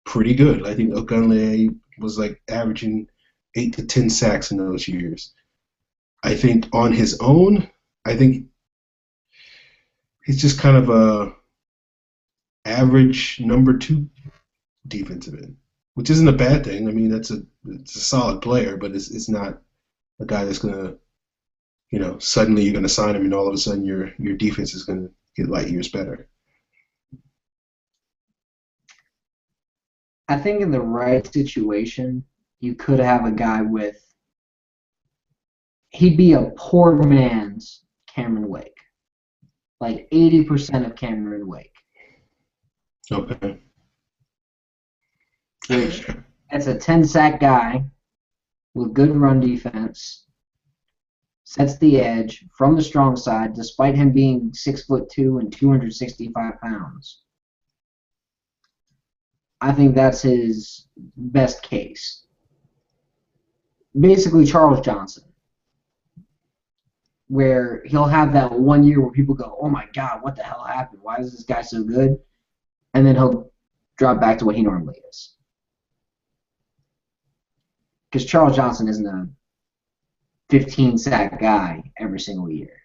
pretty good. I think Ogunleye was like averaging 8 to 10 sacks in those years. I think on his own, I think he's just kind of a average number two defensive end, which isn't a bad thing. I mean, it's a solid player, but it's not a guy that's gonna, suddenly you're gonna sign him and all of a sudden your defense is gonna get light years better. I think in the right situation, you could have a guy with. He'd be a poor man's Cameron Wake, like 80% of Cameron Wake. Okay. Which that's a 10-sack guy with good run defense, sets the edge from the strong side, despite him being 6'2" and 265 pounds. I think that's his best case. Basically, Charles Johnson, where he'll have that 1 year where people go, "Oh my God, what the hell happened? Why is this guy so good?" And then he'll drop back to what he normally is. Because Charles Johnson isn't a 15-sack guy every single year.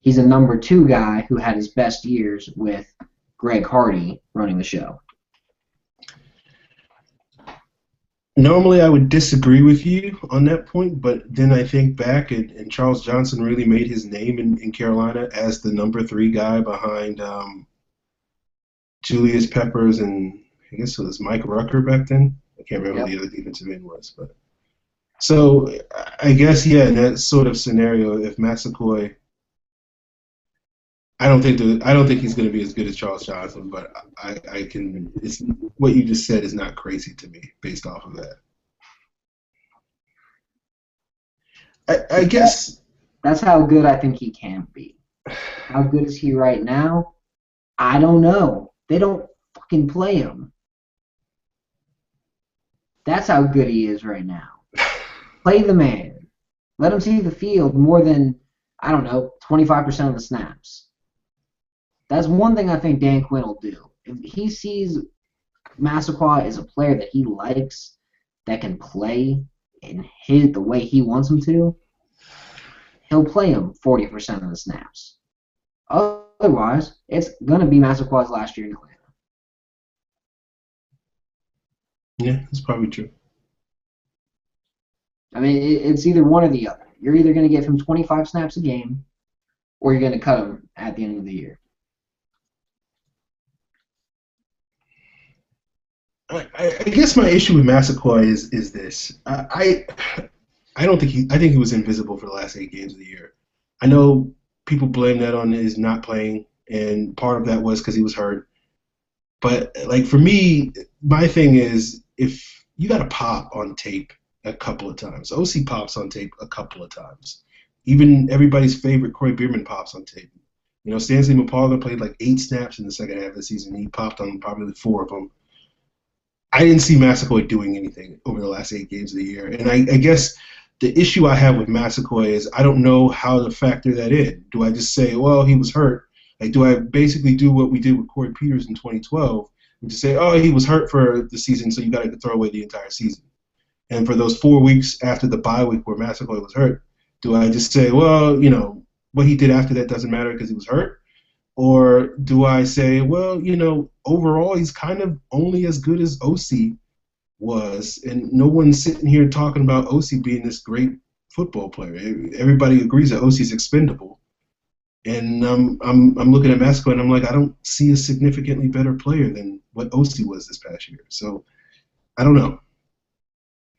He's a number two guy who had his best years with Greg Hardy running the show. Normally, I would disagree with you on that point, but then I think back, and Charles Johnson really made his name in Carolina as the number three guy behind Julius Peppers and I guess it was Mike Rucker back then. I can't remember who the other defensive end was, but so I guess in that sort of scenario, if Massaquoi, I don't think he's going to be as good as Charles Johnson, but I can. It's what you just said is not crazy to me based off of that. I guess that's how good I think he can be. How good is he right now? I don't know. They don't fucking play him. That's how good he is right now. Play the man. Let him see the field more than, 25% of the snaps. That's one thing I think Dan Quinn will do. If he sees Massaquoi as a player that he likes, that can play and hit the way he wants him to, he'll play him 40% of the snaps. Otherwise, it's going to be Massaquoi's last year in Atlanta. Yeah, that's probably true. I mean, it's either one or the other. You're either going to give him 25 snaps a game, or you're going to cut him at the end of the year. I guess my issue with Massaquoi is this. I don't think I think he was invisible for the last 8 games of the year. I know people blame that on his not playing, and part of that was because he was hurt. But like for me, my thing is if you got to pop on tape a couple of times. OC pops on tape a couple of times. Even everybody's favorite Corey Bierman pops on tape. Stanley McParland played like 8 snaps in the second half of the season. He popped on probably 4 of them. I didn't see Massaquoi doing anything over the last 8 games of the year. And I guess the issue I have with Massaquoi is I don't know how to factor that in. Do I just say, well, he was hurt? Like, do I basically do what we did with Corey Peters in 2012 and just say, oh, he was hurt for the season, so you got to throw away the entire season? And for those 4 weeks after the bye week where Massaquoi was hurt, do I just say, well, what he did after that doesn't matter because he was hurt? Or do I say, well, overall he's kind of only as good as OC was, and no one's sitting here talking about OC being this great football player. Everybody agrees that OC is expendable. And I'm looking at Massaquoi and I'm like, I don't see a significantly better player than what OC was this past year. So I don't know.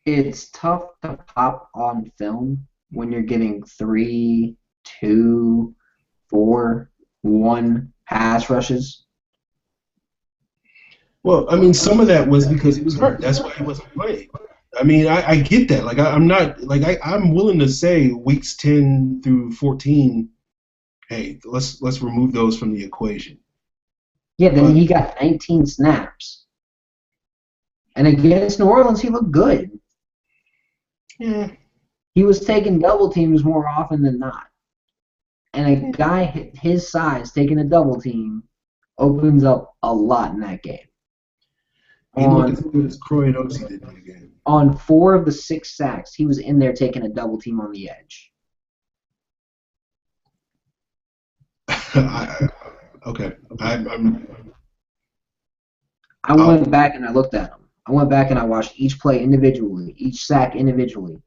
It's tough to pop on film when you're getting 3, 2, 4, 1 pass rushes. Well, I mean, some of that was because he was hurt. That's why he wasn't playing. I mean, I get that. Like, I'm not like I'm willing to say weeks 10 through 14. Hey, let's remove those from the equation. Yeah, then he got 19 snaps, and against New Orleans, he looked good. Yeah. He was taking double teams more often than not. And a guy his size taking a double team opens up a lot in that game. He looked as good as Croy and OC did in the game. On 4 of the 6 sacks, he was in there taking a double team on the edge. Okay. I went back and I looked at him. I went back and I watched each play individually, each sack individually.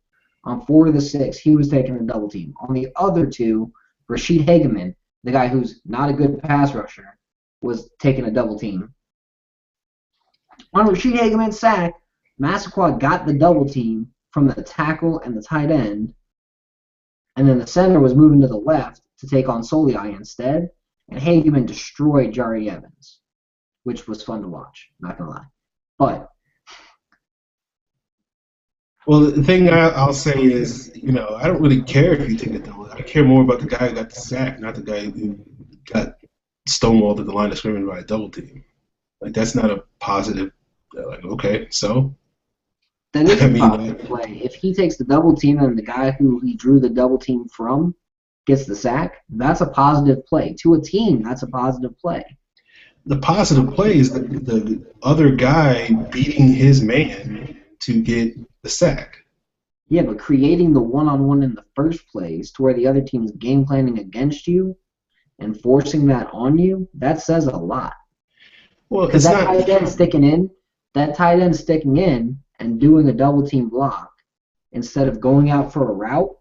On 4 of the 6, he was taking a double team. On the other 2, Rashid Hageman, the guy who's not a good pass rusher, was taking a double team. On Rashid Hageman's sack, Massaquoi got the double team from the tackle and the tight end, and then the center was moving to the left to take on Soliai instead, and Hageman destroyed Jari Evans, which was fun to watch, not going to lie. But well, the thing I'll say is, I don't really care if you take a double. I care more about the guy who got the sack, not the guy who got stonewalled at the line of scrimmage by a double team. Like, that's not a positive. Like, okay, so. That is a positive play. If he takes the double team and the guy who he drew the double team from gets the sack, that's a positive play. To a team, that's a positive play. The positive play is the other guy beating his man to get the sack. Yeah, but creating the one-on-one in the first place to where the other team's game planning against you and forcing that on you, that says a lot. Well, because that tight end sticking in and doing a double team block instead of going out for a route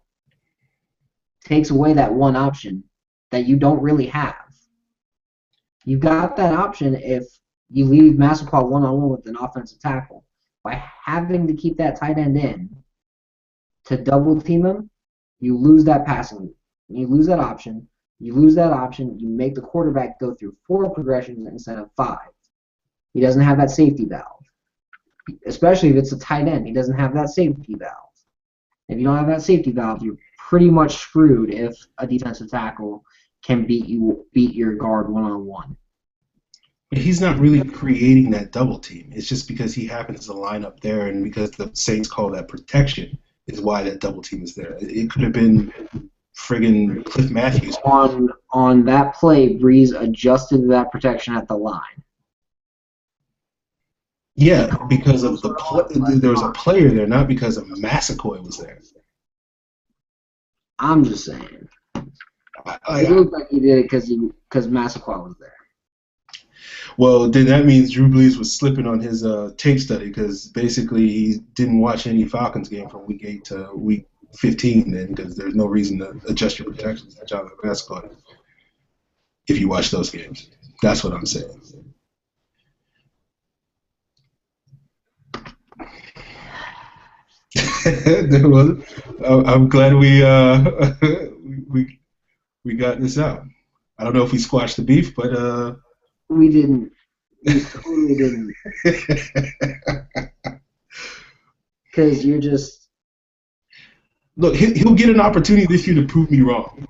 takes away that one option that you don't really have. You got that option if you leave Massaquoi one-on-one with an offensive tackle. By having to keep that tight end in to double team him, you lose that passing. You lose that option. You make the quarterback go through 4 progressions instead of 5. He doesn't have that safety valve. Especially if it's a tight end. He doesn't have that safety valve. If you don't have that safety valve, you're pretty much screwed if a defensive tackle can beat your guard one-on-one. But he's not really creating that double team. It's just because he happens to line up there, and because the Saints call that protection is why that double team is there. It could have been friggin' Cliff Matthews. On that play, Breeze adjusted that protection at the line. Yeah, because of there was a player there, not because of Massaquoi was there. I'm just saying. It looked like he did it because Massaquoi was there. Well, then that means Drew Brees was slipping on his tape study, because basically he didn't watch any Falcons game from week 8 to week 15 then, because there's no reason to adjust your protections to Jonathan Massaquoi if you watch those games. That's what I'm saying. I'm glad we got this out. I don't know if we squashed the beef, but we didn't. We totally didn't. Because you're just look. He'll get an opportunity this year to prove me wrong.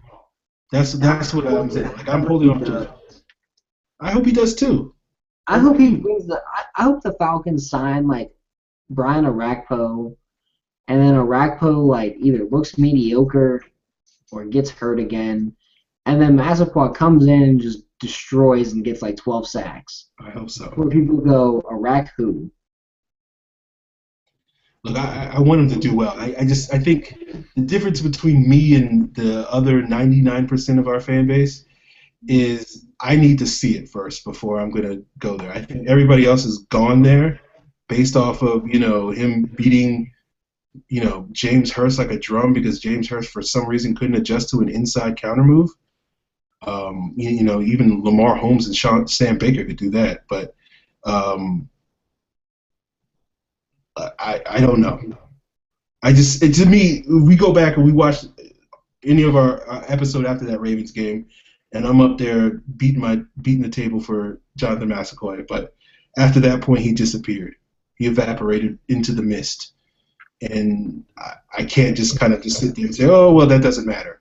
That's what I'm saying. Like, I'm holding on to it. I hope he does too. I hope he brings I hope the Falcons sign like Brian Orakpo, and then Orakpo like either looks mediocre or gets hurt again, and then Massaquoi comes in and just destroys and gets like 12 sacks. I hope so. Where people go, Orak who? Look, I want him to do well. I think the difference between me and the other 99% of our fan base is I need to see it first before I'm going to go there. I think everybody else has gone there based off of, him beating, James Hurst like a drum because James Hurst for some reason couldn't adjust to an inside counter move. Even Lamar Holmes and Sam Baker could do that, but um, I don't know. To me, we go back and we watch any of our episode after that Ravens game, and I'm up there beating the table for Jonathan Massaquoi. But after that point, he disappeared. He evaporated into the mist, and I can't just kind of just sit there and say, oh well, that doesn't matter.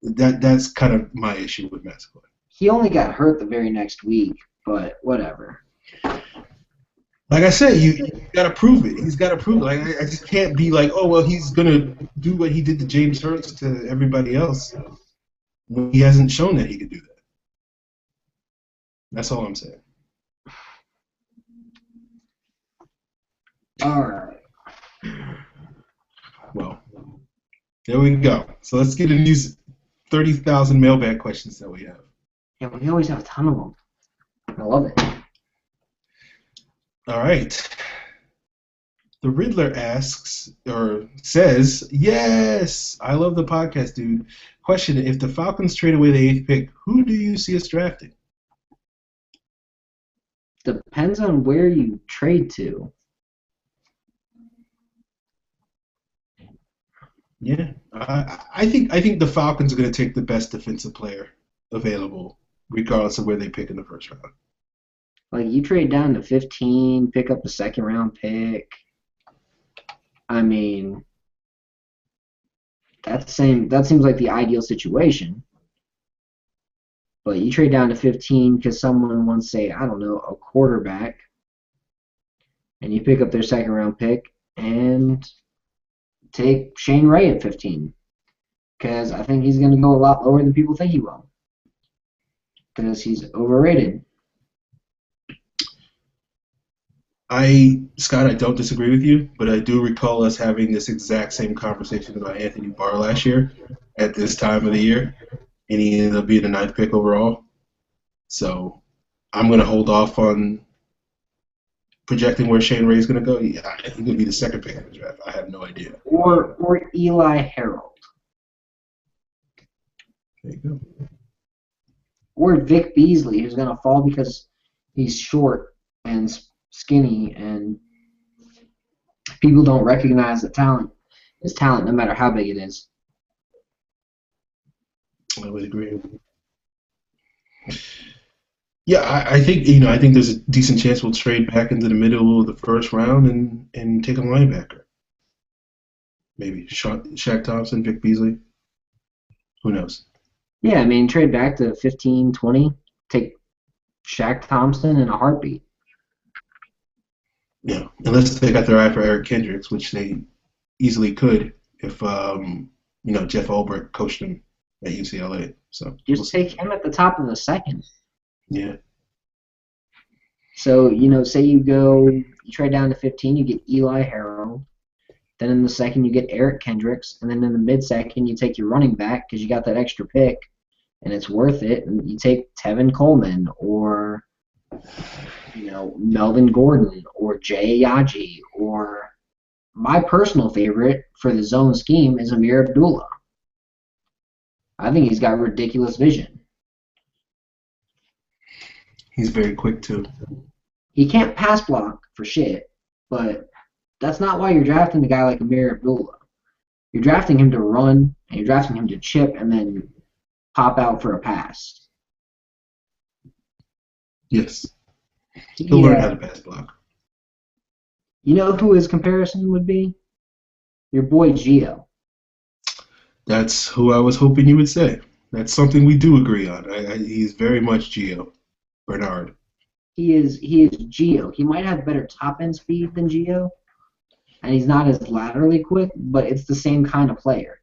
That's kind of my issue with Massaquoi. He only got hurt the very next week, but whatever. Like I said, you got to prove it. He's got to prove it. Like I just can't be like, oh well, he's gonna do what he did to James Hurst to everybody else when he hasn't shown that he could do that. That's all I'm saying. All right. Well, there we go. So let's get into these 30,000 mailbag questions that we have. Yeah, we always have a ton of them. I love it. All right. The Riddler asks, or says, yes, I love the podcast, dude. Question, if the Falcons trade away the 8th pick, who do you see us drafting? Depends on where you trade to. Yeah, I think the Falcons are going to take the best defensive player available, regardless of where they pick in the first round. Like, you trade down to 15, pick up a second-round pick. I mean, that seems like the ideal situation. But you trade down to 15 because someone wants, say, I don't know, a quarterback, and you pick up their second-round pick and take Shane Ray at 15 because I think he's going to go a lot lower than people think he will because he's overrated. Scott, I don't disagree with you, but I do recall us having this exact same conversation about Anthony Barr last year at this time of the year, and he ended up being the 9th pick overall. So I'm going to hold off on projecting where Shane Ray is going to go. Yeah, he's going to be the 2nd pick in the draft. I have no idea. Or Eli Harold. There you go. Or Vic Beasley, who's going to fall because he's short and skinny, and people don't recognize that talent is talent no matter how big it is. I would agree. Yeah, I think there's a decent chance we'll trade back into the middle of the first round and take a linebacker. Maybe Shaq Thompson, Vic Beasley. Who knows? Yeah, I mean, trade back to 15, 20, take Shaq Thompson in a heartbeat. Yeah, unless they got their eye for Eric Kendricks, which they easily could if Jeff Ulbrich coached him at UCLA. So just take him at the top of the second. Yeah. So, say you trade down to 15, you get Eli Harold. Then in the second, you get Eric Kendricks. And then in the mid-second, you take your running back because you got that extra pick, and it's worth it. And you take Tevin Coleman or, Melvin Gordon or Jay Ajayi, or my personal favorite for the zone scheme is Amir Abdullah. I think he's got ridiculous vision. He's very quick, too. He can't pass block for shit, but that's not why you're drafting a guy like Amir Abdullah. You're drafting him to run, and you're drafting him to chip and then pop out for a pass. Yes. He'll learn how to pass block. You know who his comparison would be? Your boy Gio. That's who I was hoping you would say. That's something we do agree on. He's very much Gio. Bernard. He is Gio. He might have better top end speed than Gio, and he's not as laterally quick, but it's the same kind of player.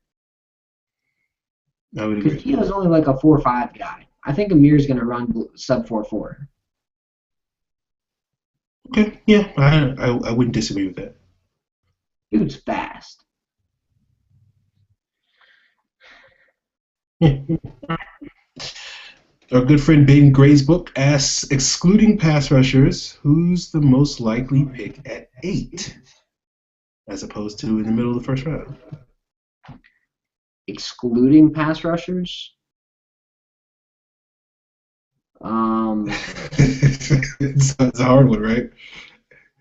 I would agree. Because Gio's only like a 4.5 guy. I think Amir's going to run sub 4.4. Okay, yeah, I wouldn't disagree with that. Dude's fast. Our good friend Baden Gray's book asks, excluding pass rushers, who's the most likely pick at 8, as opposed to in the middle of the first round? Excluding pass rushers. It's a hard one, right?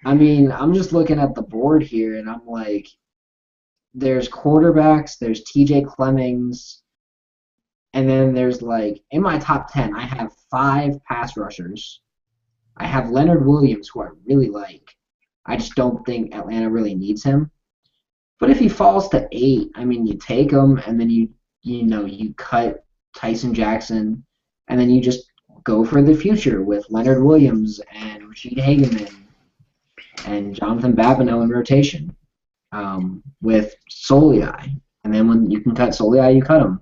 I mean, I'm just looking at the board here, and I'm like, there's quarterbacks, there's T.J. Clemmings, and then there's like in my top 10, I have 5 pass rushers. I have Leonard Williams, who I really like. I just don't think Atlanta really needs him. But if he falls to 8, I mean, you take him, and then you cut Tyson Jackson, and then you just go for the future with Leonard Williams and Rashid Hageman and Jonathan Babineau in rotation with Soliai. And then when you can cut Soliai, you cut him.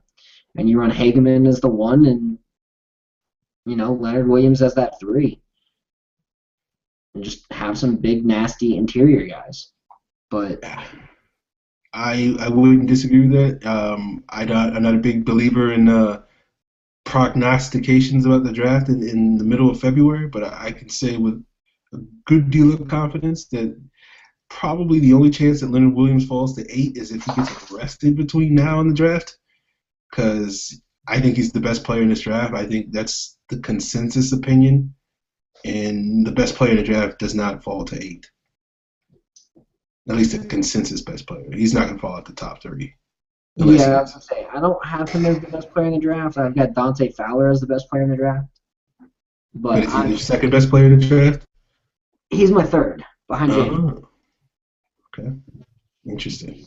And you run Hageman as the 1 and, Leonard Williams as that 3. And just have some big, nasty interior guys. But I wouldn't disagree with that. I'm not a big believer in prognostications about the draft in the middle of February, but I can say with a good deal of confidence that probably the only chance that Leonard Williams falls to 8 is if he gets arrested between now and the draft, because I think he's the best player in this draft. I think that's the consensus opinion, and the best player in the draft does not fall to 8. At least the consensus best player. He's not going to fall out the top 3. Yeah, I was going to say, I don't have him as the best player in the draft. I've got Dante Fowler as the best player in the draft. But is he the second best player in the draft? He's my 3rd, behind Jameis. Okay. Interesting.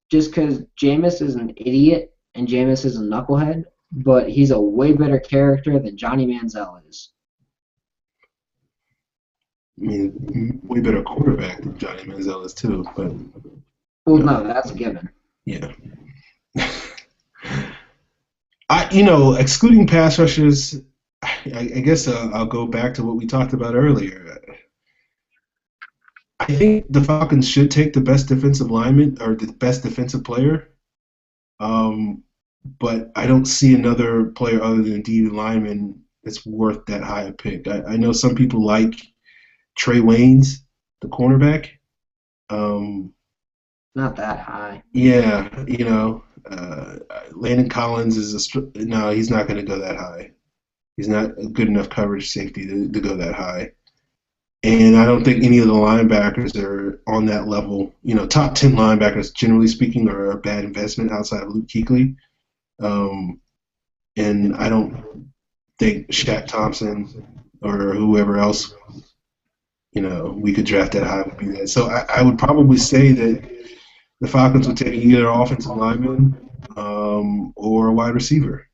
Just because Jameis is an idiot and Jameis is a knucklehead, but he's a way better character than Johnny Manziel is. I mean, way better quarterback than Johnny Manziel is too, but. Well, no, that's a given. Yeah. Excluding pass rushers, I guess I'll go back to what we talked about earlier. I think the Falcons should take the best defensive lineman or the best defensive player, but I don't see another player other than D lineman that's worth that high a pick. I know some people like Trey Waynes, the cornerback. Not that high. Yeah, Landon Collins no, he's not going to go that high. He's not a good enough coverage safety to go that high. And I don't think any of the linebackers are on that level. Top 10 linebackers, generally speaking, are a bad investment outside of Luke Kuechly. And I don't think Shaq Thompson or whoever else, we could draft that high would be that. So I would probably say that the Falcons would take either offensive lineman or a wide receiver.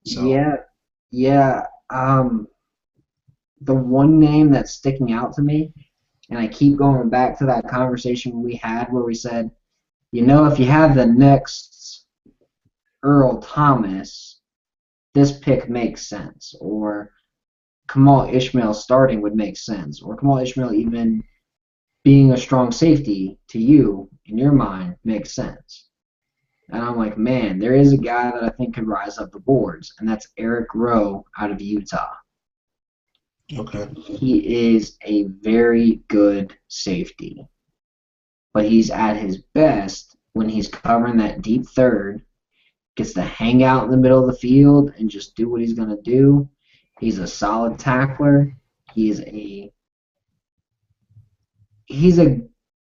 So. Yeah. The one name that's sticking out to me, and I keep going back to that conversation we had where we said, if you have the next Earl Thomas, this pick makes sense, or Kamal Ishmael starting would make sense, or Kamal Ishmael even being a strong safety to you, in your mind, makes sense. And I'm like, man, there is a guy that I think could rise up the boards, and that's Eric Rowe out of Utah. Okay. He is a very good safety, but he's at his best when he's covering that deep third, gets to hang out in the middle of the field and just do what he's going to do. He's a solid tackler. He's a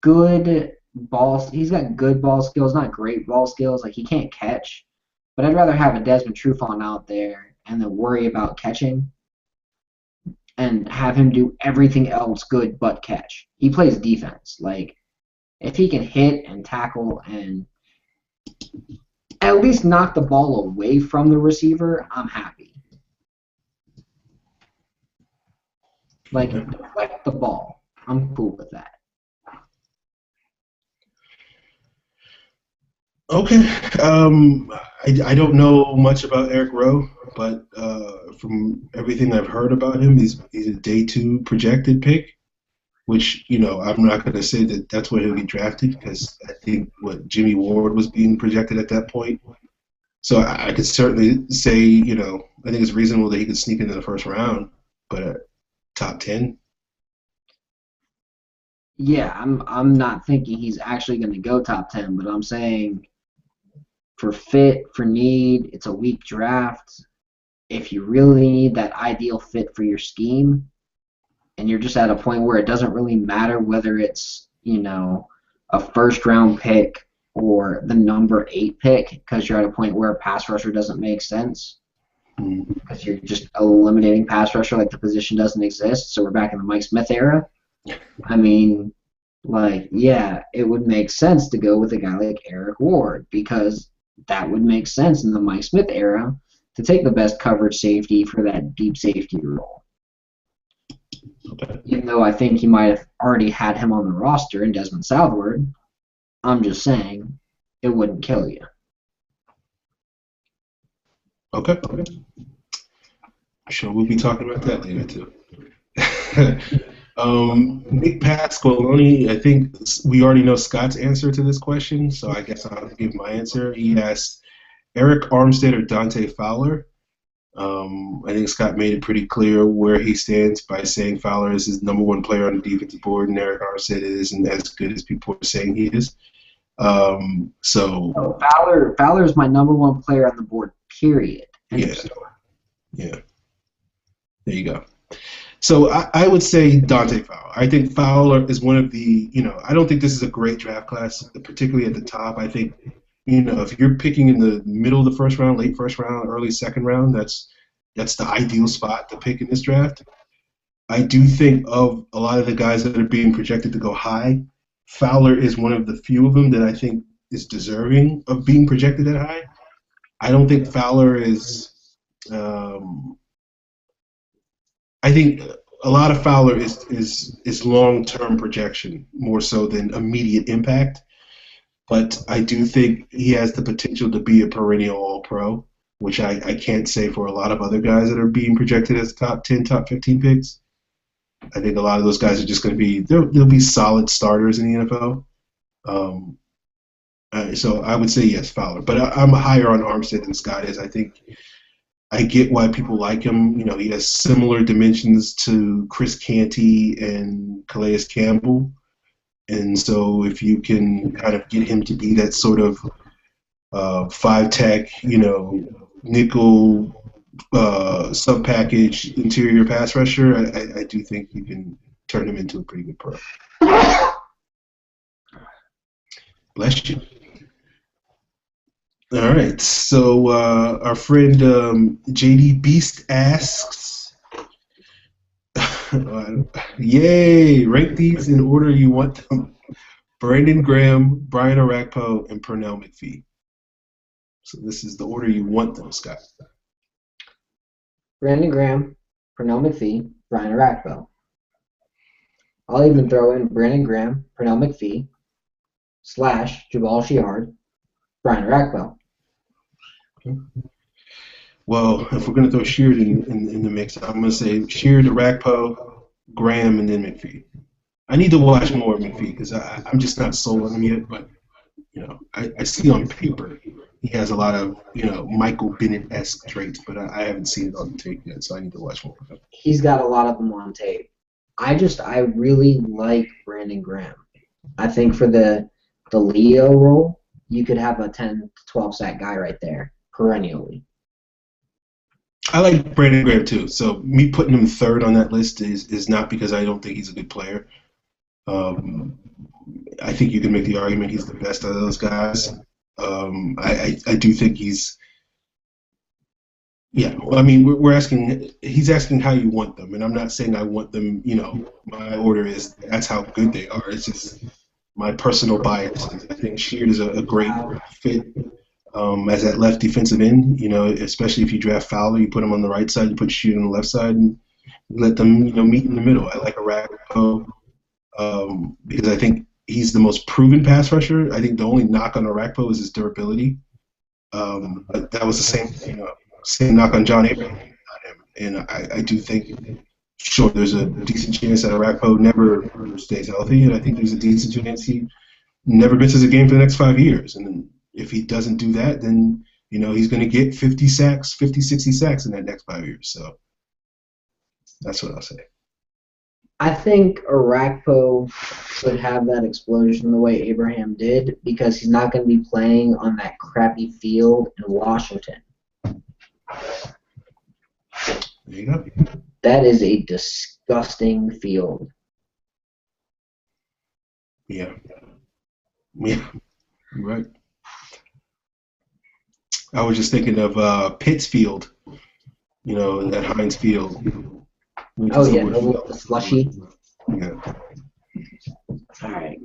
good ball. He's got good ball skills, not great ball skills. Like, he can't catch, but I'd rather have a Desmond Trufant out there and then worry about catching and have him do everything else good but catch. He plays defense. Like, if he can hit and tackle and at least knock the ball away from the receiver, I'm happy. Like, deflect the ball. I'm cool with that. Okay. I don't know much about Eric Rowe, but from everything I've heard about him, he's a day 2 projected pick. which, I'm not going to say that that's where he'll be drafted because I think what Jimmy Ward was being projected at that point. So I could certainly say, I think it's reasonable that he could sneak into the first round, but top 10. Yeah, I'm not thinking he's actually going to go top 10, but I'm saying for fit, for need, it's a weak draft. If you really need that ideal fit for your scheme, and you're just at a point where it doesn't really matter whether it's, a first round pick or the number 8 pick, because you're at a point where a pass rusher doesn't make sense, because you're just eliminating pass rusher like the position doesn't exist. So we're back in the Mike Smith era. I mean, yeah, it would make sense to go with a guy like Eric Ward because that would make sense in the Mike Smith era to take the best coverage safety for that deep safety role. Okay. Even though I think you might have already had him on the roster in Desmond Southward, I'm just saying it wouldn't kill you. Okay. I'm sure we'll be talking about that later, too. Nick Pasqualoni, I think we already know Scott's answer to this question, so I guess I'll give my answer. He asked Eric Armstead or Dante Fowler. I think Scott made it pretty clear where he stands by saying Fowler is his number 1 player on the defensive board, and Eric Armstead isn't as good as people are saying he is. Fowler is my number 1 player on the board, period. Yeah. There you go. So I would say Dante Fowler. I think Fowler is one of the, I don't think this is a great draft class, particularly at the top. I think, if you're picking in the middle of the first round, late first round, early second round, that's the ideal spot to pick in this draft. I do think of a lot of the guys that are being projected to go high. Fowler is one of the few of them that I think is deserving of being projected that high. I don't think Fowler is. I think a lot of Fowler is long-term projection more so than immediate impact. But I do think he has the potential to be a perennial All-Pro, which I can't say for a lot of other guys that are being projected as top 10, top 15 picks. I think a lot of those guys are just going to be they'll be solid starters in the NFL. So I would say yes, Fowler. But I'm higher on Armstead than Scott is. I think I get why people like him. He has similar dimensions to Chris Canty and Calais Campbell. And so if you can kind of get him to be that sort of 5-tech, nickel sub-package interior pass rusher, I do think you can turn him into a pretty good pro. Bless you. All right, so our friend JD Beast asks, yay, rank these in order you want them. Brandon Graham, Brian Orakpo, and Pernell McPhee. So this is the order you want them, Scott. Brandon Graham, Pernell McPhee, Brian Orakpo. I'll even throw in Brandon Graham, Pernell McPhee, / Jabal Shiard, Brian Orakpo. Okay. Well, if we're going to throw Sheard in the mix, I'm going to say Sheard, Orakpo, Graham, and then McPhee. I need to watch more of McPhee because I'm just not sold on him yet. But I see on paper he has a lot of Michael Bennett-esque traits, but I haven't seen it on tape yet, so I need to watch more of him. He's got a lot of them on tape. I really like Brandon Graham. I think for the Leo role, you could have a 10 to 12 sack guy right there perennially. I like Brandon Graham too. So me putting him third on that list is not because I don't think he's a good player. I think you can make the argument he's the best of those guys. I do think he's. Yeah, well, I mean, we're asking. He's asking how you want them, and I'm not saying I want them. My order is that's how good they are. It's just my personal bias. I think Sheard is a great fit as that left defensive end. Especially if you draft Fowler, you put him on the right side, you put Sheard on the left side, and let them meet in the middle. I like Orakpo because I think he's the most proven pass rusher. I think the only knock on Orakpo is his durability. But that was the same knock on John Abraham, and I do think Sure, there's a decent chance that Arakpo never stays healthy, and I think there's a decent chance he never misses a game for the next 5 years. And then if he doesn't do that, then he's going to get 50 sacks, 50, 60 sacks in that next 5 years. So that's what I'll say. I think Arakpo could have that explosion the way Abraham did because he's not going to be playing on that crappy field in Washington. There you go. That is a disgusting field. Yeah. Yeah. Right. I was just thinking of Pittsfield, at Heinz Field. Oh, yeah, the slushy. Yeah. All right.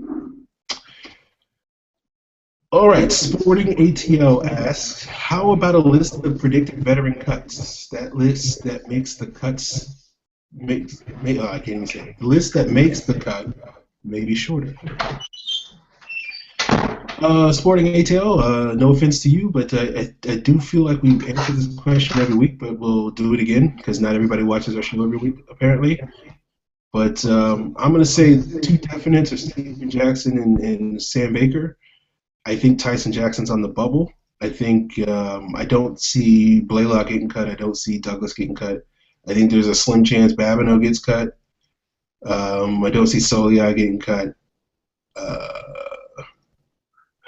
All right, Sporting ATL asks, how about a list of predicted veteran cuts? That list that makes the cuts, I can't even say it. The list that makes the cut may be shorter. Sporting ATL, no offense to you, but I do feel like we answer this question every week, but we'll do it again because not everybody watches our show every week, apparently. But I'm going to say two definites are Steven Jackson and Sam Baker. I think Tyson Jackson's on the bubble. I think I don't see Blaylock getting cut. I don't see Douglas getting cut. I think there's a slim chance Babineau gets cut. I don't see Soliai getting cut. I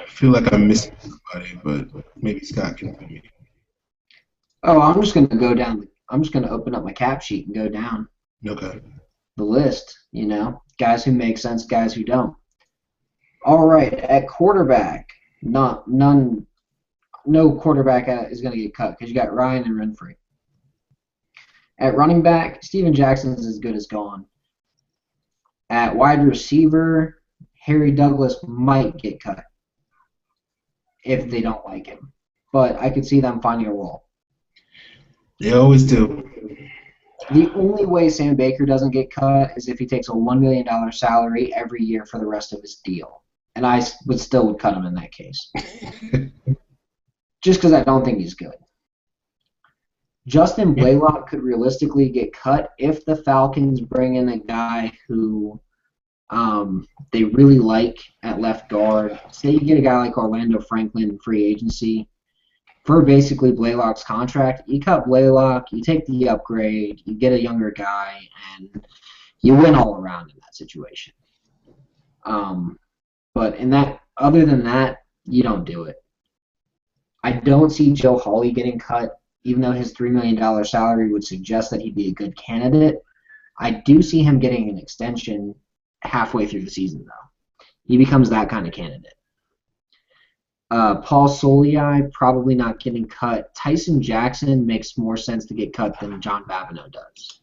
feel like I'm missing somebody, but maybe Scott can help me. Oh, I'm just going to go down. I'm just going to open up my cap sheet and go down Okay. the list, guys who make sense, guys who don't. All right, at quarterback, no quarterback is going to get cut because you got Ryan and Renfrey. At running back, Steven Jackson's as good as gone. At wide receiver, Harry Douglas might get cut if they don't like him. But I could see them finding a role. They always do. The only way Sam Baker doesn't get cut is if he takes a $1 million salary every year for the rest of his deal. And I would still cut him in that case. Just because I don't think he's good. Justin Blaylock could realistically get cut if the Falcons bring in a guy who they really like at left guard. Say you get a guy like Orlando Franklin in free agency. For basically Blaylock's contract, you cut Blaylock, you take the upgrade, you get a younger guy, and you win all around in that situation. But other than that, you don't do it. I don't see Joe Hawley getting cut, even though his $3 million salary would suggest that he'd be a good candidate. I do see him getting an extension halfway through the season, though. He becomes that kind of candidate. Paul Soliai, probably not getting cut. Tyson Jackson makes more sense to get cut than John Babineau does.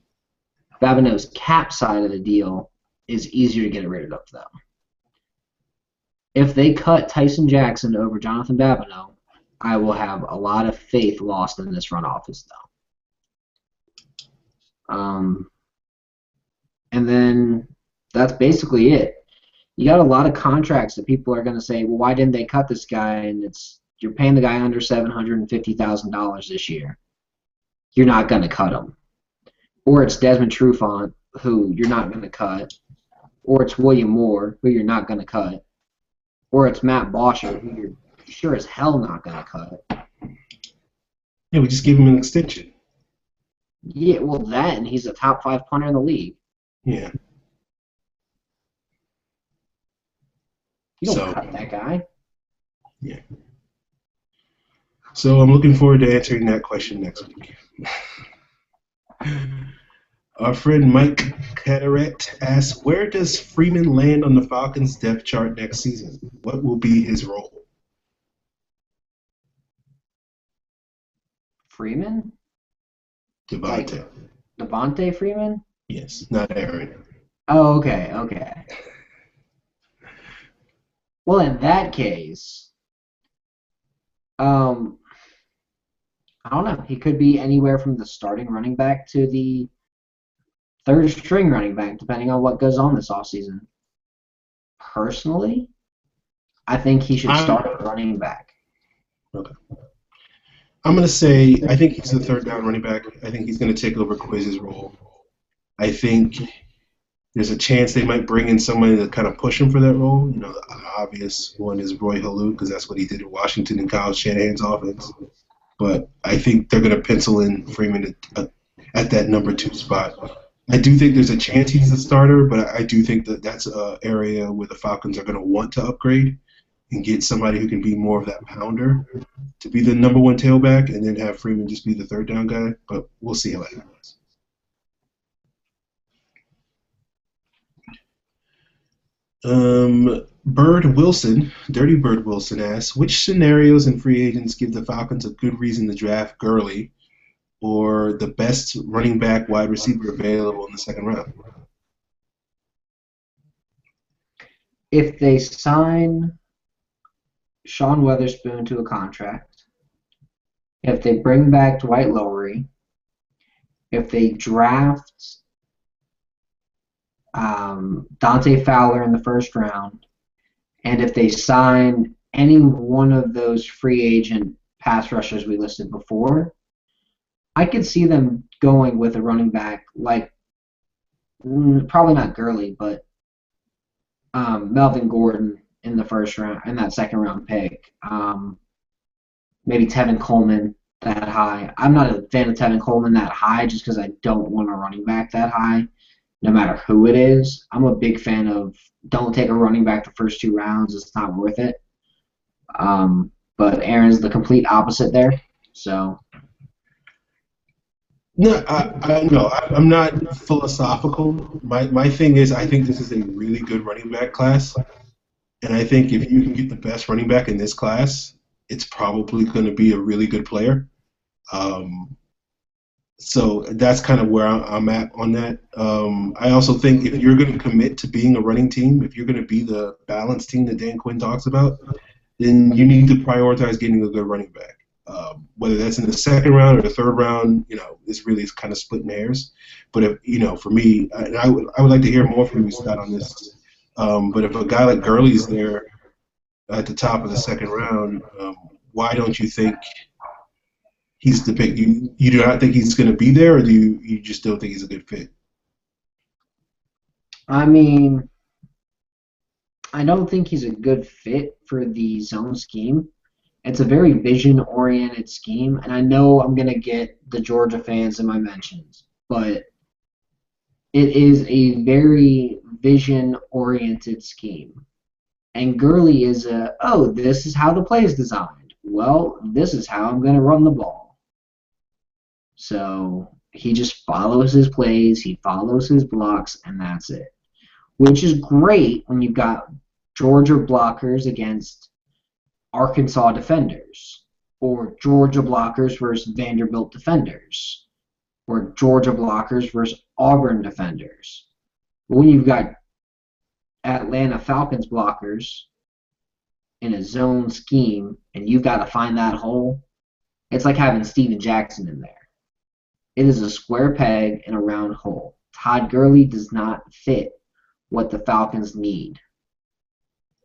Babineau's cap side of the deal is easier to get rid of, though. If they cut Tyson Jackson over Jonathan Babineau, I will have a lot of faith lost in this front office, though. And then that's basically it. You got a lot of contracts that people are going to say, well, why didn't they cut this guy? And you're paying the guy under $750,000 this year. You're not going to cut him. Or it's Desmond Trufant, who you're not going to cut. Or it's William Moore, who you're not going to cut. Or it's Matt Bosher, who you're sure as hell not going to cut. Yeah, we just give him an extension. Yeah, well, that, and he's a top 5 punter in the league. Yeah. You don't cut that guy. Yeah. So I'm looking forward to answering that question next week. Our friend Mike Cataract asks, where does Freeman land on the Falcons' depth chart next season? What will be his role? Freeman? Devontae. Like Devontae Freeman? Yes, not Aaron. Oh, okay. Well, in that case, I don't know. He could be anywhere from the starting running back to the third string running back, depending on what goes on this offseason. Personally, I think he should start at running back. Okay. I'm going to say I think he's the third down running back. I think he's going to take over Quiz's role. I think there's a chance they might bring in somebody to kind of push him for that role. You know, the obvious one is Roy Halou because that's what he did in Washington in Kyle Shanahan's offense. But I think they're going to pencil in Freeman at that number 2 spot. I do think there's a chance he's a starter, but I do think that that's an area where the Falcons are going to want to upgrade and get somebody who can be more of that pounder to be the number 1 tailback and then have Freeman just be the third down guy. But we'll see how that happens. Bird Wilson, Dirty Bird Wilson asks, which scenarios and free agents give the Falcons a good reason to draft Gurley or the best running back wide receiver available in the second round? If they sign Sean Weatherspoon to a contract, if they bring back Dwight Lowery, if they draft Dante Fowler in the first round, and if they sign any one of those free agent pass rushers we listed before, I could see them going with a running back like probably not Gurley, but Melvin Gordon in the first round, in that second round pick. Maybe Tevin Coleman that high. I'm not a fan of Tevin Coleman that high just because I don't want a running back that high, no matter who it is. I'm a big fan of don't take a running back the first 2 rounds. It's not worth it. But Aaron's the complete opposite there. So. No, I'm not philosophical. My thing is I think this is a really good running back class. And I think if you can get the best running back in this class, it's probably going to be a really good player. So that's kind of where I'm at on that. I also think if you're going to commit to being a running team, if you're going to be the balanced team that Dan Quinn talks about, then you need to prioritize getting a good running back. Whether that's in the second round or the third round, this really is kind of splitting hairs. But if, for me, and I would like to hear more from you, Scott, on this. But if a guy like Gurley's there at the top of the second round, why don't you think he's the pick? You do not think he's going to be there, or do you just don't think he's a good fit? I mean, I don't think he's a good fit for the zone scheme. It's a very vision-oriented scheme, and I know I'm going to get the Georgia fans in my mentions, but it is a very vision-oriented scheme. And Gurley is this is how the play is designed. Well, this is how I'm going to run the ball. So he just follows his plays, he follows his blocks, and that's it. Which is great when you've got Georgia blockers against Arkansas defenders, or Georgia blockers versus Vanderbilt defenders, or Georgia blockers versus Auburn defenders. But when you've got Atlanta Falcons blockers in a zone scheme and you've got to find that hole, it's like having Steven Jackson in there. It is a square peg in a round hole. Todd Gurley does not fit what the Falcons need.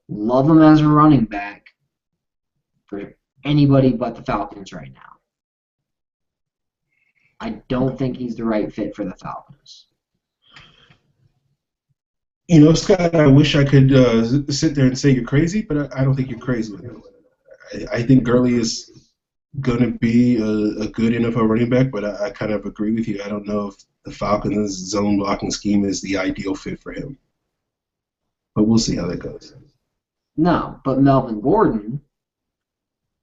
Love him as a running back for anybody but the Falcons right now. I don't think he's the right fit for the Falcons. Scott, I wish I could sit there and say you're crazy, but I don't think you're crazy. I think Gurley is going to be a good NFL running back, but I kind of agree with you. I don't know if the Falcons' zone blocking scheme is the ideal fit for him. But we'll see how that goes. No, but Melvin Gordon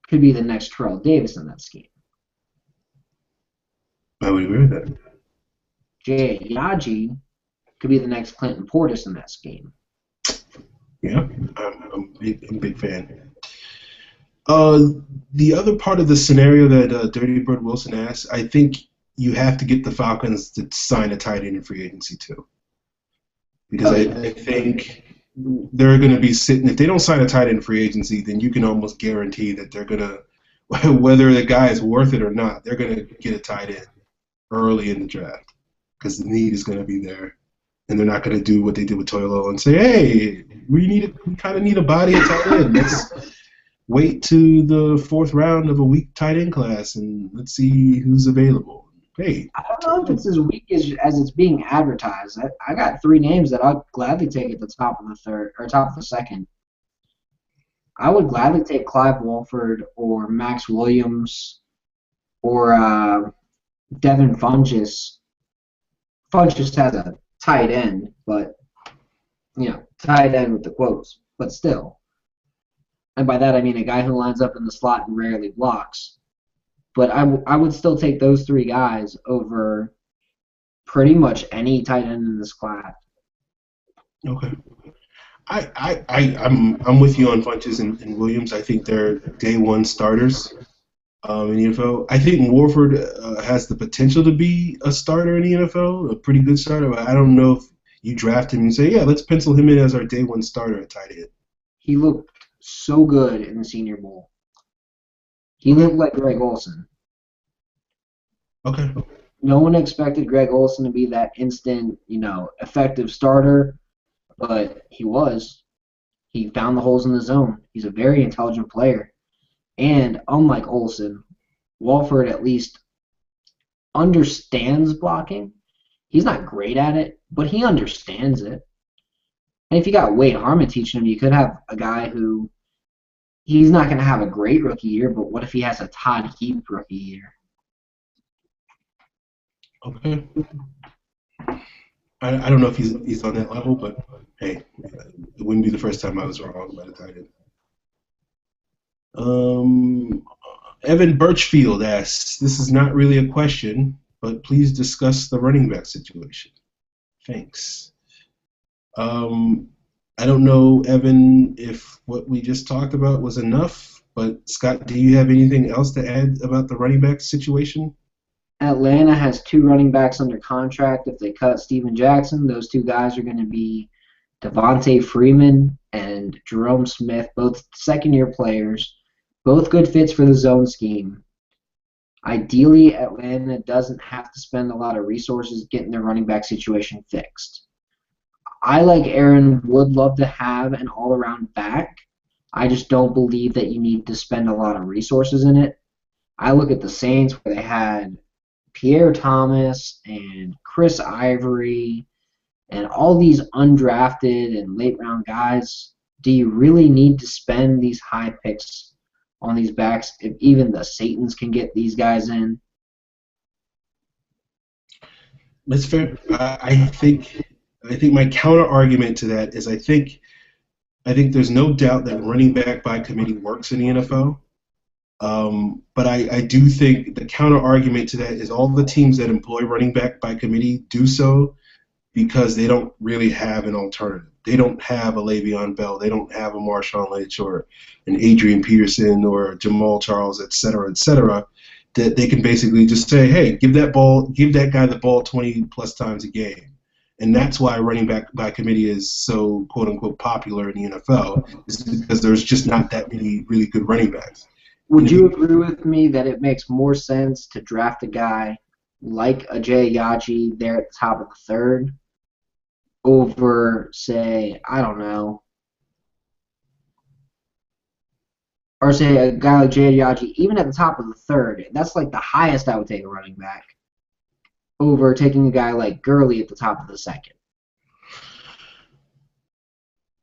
could be the next Terrell Davis in that scheme. I would agree with that. Jay Yaji could be the next Clinton Portis in that scheme. Yeah, I'm a big fan. The other part of the scenario that Dirty Bird Wilson asked, I think you have to get the Falcons to sign a tight end in free agency too. Because I think they're going to be sitting, if they don't sign a tight end in free agency, then you can almost guarantee that they're going to, whether the guy is worth it or not, they're going to get a tight end early in the draft because the need is going to be there. And they're not going to do what they did with Toilo and say, hey, we kind of need a body at tight end. Let's wait to the fourth round of a weak tight end class and let's see who's available. hey, I don't know if it's as weak as it's being advertised. I got three names that I'd gladly take at the top of the third or top of the second. I would gladly take Clive Walford or Max Williams or Devin Funchess. Funchess has a tight end, but tight end with the quotes, but still. And by that I mean a guy who lines up in the slot and rarely blocks. But I would still take those three guys over pretty much any tight end in this class. okay. I'm with you on Funches and Williams. I think they're day one starters in the NFL. I think Warford has the potential to be a starter in the NFL, a pretty good starter. But I don't know if you draft him and say, yeah, let's pencil him in as our day one starter at tight end. He looked so good in the Senior Bowl. He looked like Greg Olsen. Okay. No one expected Greg Olsen to be that instant, effective starter, but he was. He found the holes in the zone. He's a very intelligent player. And unlike Olsen, Walford at least understands blocking. He's not great at it, but he understands it. And if you got Wade Harmon teaching him, you could have a guy who he's not going to have a great rookie year, but what if he has a Todd Heap rookie year? Okay. I don't know if he's on that level, but hey, it wouldn't be the first time I was wrong about a tight end. Evan Birchfield asks, this is not really a question, but please discuss the running back situation. Thanks. I don't know, Evan, if what we just talked about was enough, but Scott, do you have anything else to add about the running back situation? Atlanta has two running backs under contract. If they cut Steven Jackson, those two guys are going to be Devontae Freeman and Jerome Smith, both second-year players, both good fits for the zone scheme. Ideally, Atlanta doesn't have to spend a lot of resources getting their running back situation fixed. I, like Aaron, would love to have an all-around back. I just don't believe that you need to spend a lot of resources in it. I look at the Saints where they had Pierre Thomas and Chris Ivory and all these undrafted and late-round guys. Do you really need to spend these high picks on these backs if even the Satans can get these guys in? That's fair. I think my counter argument to that is I think there's no doubt that running back by committee works in the NFL. But I do think the counter argument to that is all the teams that employ running back by committee do so because they don't really have an alternative. They don't have a Le'Veon Bell. They don't have a Marshawn Lynch or an Adrian Peterson or Jamal Charles, et cetera, that they can basically just say, hey, give that guy the ball 20 plus times a game. And that's why running back by committee is so quote unquote popular in the NFL, is because there's just not that many really good running backs. Would you agree with me that it makes more sense to draft a guy like a Jay Yaji there at the top of the third over, say, I don't know, or say a guy like Jay Yaji even at the top of the third? That's like the highest I would take a running back over taking a guy like Gurley at the top of the second.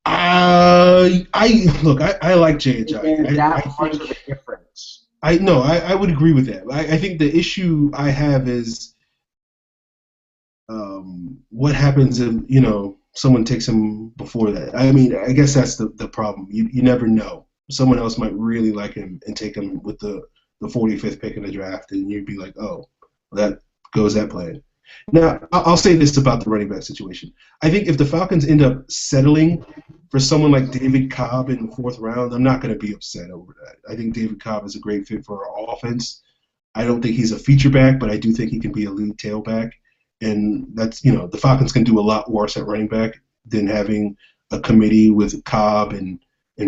I like Jay Ajayi. Is there that much of a difference? I would agree with that. I think the issue I have is what happens if someone takes him before that. I mean, I guess that's the problem. You never know. Someone else might really like him and take him with the 45th pick in the draft, and you'd be like, oh, that goes that plan. Now, I'll say this about the running back situation. I think if the Falcons end up settling for someone like David Cobb in the fourth round, I'm not going to be upset over that. I think David Cobb is a great fit for our offense. I don't think he's a feature back, but I do think he can be a lead tailback. And that's, the Falcons can do a lot worse at running back than having a committee with Cobb and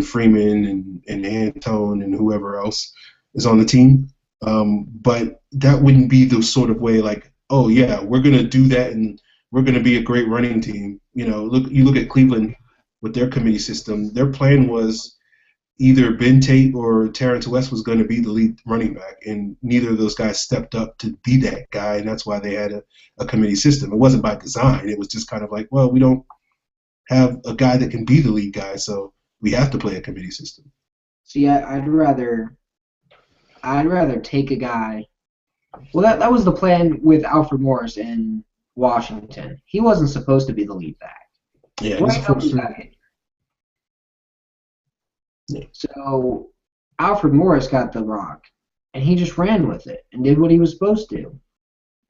Freeman and Antone and whoever else is on the team. But that wouldn't be the sort of way like, oh yeah, we're gonna do that and we're gonna be a great running team. You look at Cleveland with their committee system. Their plan was, either Ben Tate or Terrence West was going to be the lead running back, and neither of those guys stepped up to be that guy, and that's why they had a committee system. It wasn't by design. It was just kind of like, well, we don't have a guy that can be the lead guy, so we have to play a committee system. See, I'd rather take a guy. Well, that was the plan with Alfred Morris in Washington. He wasn't supposed to be the lead back. Yeah, Right now he got hit. Yeah. So Alfred Morris got the rock, and he just ran with it and did what he was supposed to.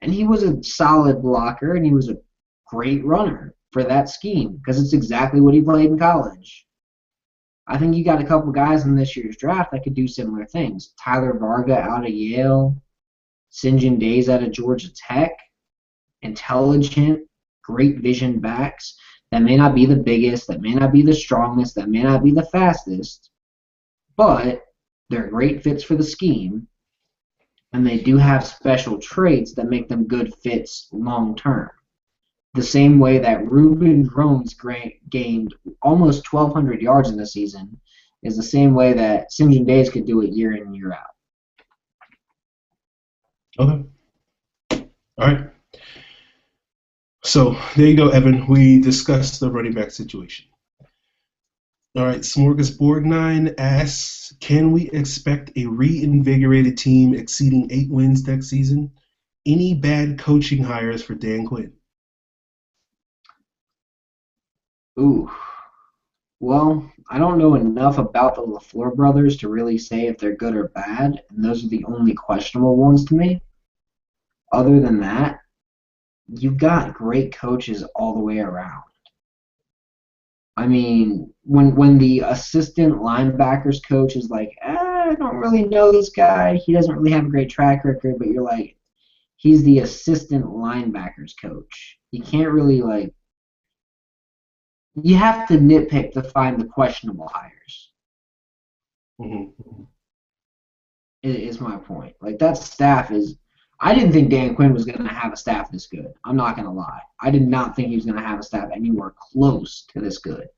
And he was a solid blocker, and he was a great runner for that scheme because it's exactly what he played in college. I think you got a couple guys in this year's draft that could do similar things. Tyler Varga out of Yale, St. John Days out of Georgia Tech, intelligent, great vision backs that may not be the biggest, that may not be the strongest, that may not be the fastest, but they're great fits for the scheme, and they do have special traits that make them good fits long term. The same way that Reuben Drones gained almost 1,200 yards in the season is the same way that St. John Days could do it year in and year out. Okay. All right. So there you go, Evan. We discussed the running back situation. All right, Smorgasbord9 asks, can we expect a reinvigorated team exceeding 8 wins next season? Any bad coaching hires for Dan Quinn? Ooh. Well, I don't know enough about the LaFleur brothers to really say if they're good or bad, and those are the only questionable ones to me. Other than that, you've got great coaches all the way around. I mean, when the assistant linebackers coach is like, I don't really know this guy. He doesn't really have a great track record, but you're like, he's the assistant linebackers coach. You can't really, like, you have to nitpick to find the questionable hires. Mm-hmm. Is my point. Like, that staff is, I didn't think Dan Quinn was going to have a staff this good. I'm not going to lie. I did not think he was going to have a staff anywhere close to this good.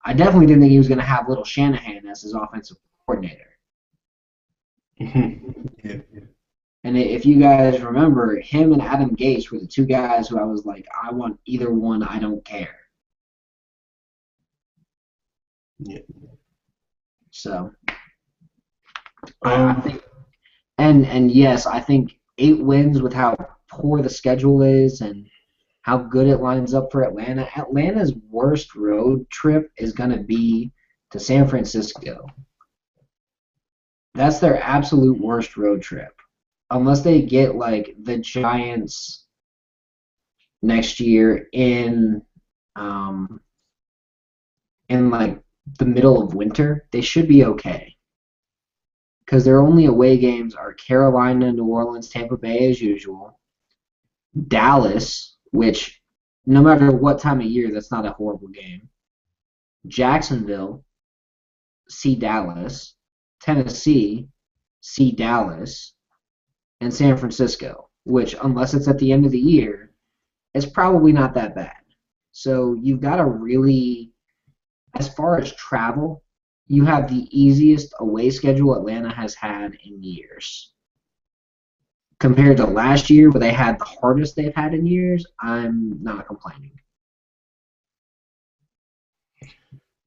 I definitely didn't think he was going to have little Shanahan as his offensive coordinator. Mm-hmm. Yeah. And if you guys remember, him and Adam Gase were the two guys who I was like, I want either one, I don't care. Yeah. So, I think, and yes, I think 8 wins with how poor the schedule is and how good it lines up for Atlanta. Atlanta's worst road trip is going to be to San Francisco. That's their absolute worst road trip. Unless they get, like, the Giants next year in like, the middle of winter, they should be okay. Because their only away games are Carolina, New Orleans, Tampa Bay as usual, Dallas, which no matter what time of year, that's not a horrible game, Jacksonville, see Dallas, Tennessee, see Dallas, and San Francisco, which, unless it's at the end of the year, is probably not that bad. So you've got a really, as far as travel, you have the easiest away schedule Atlanta has had in years. Compared to last year, where they had the hardest they've had in years, I'm not complaining.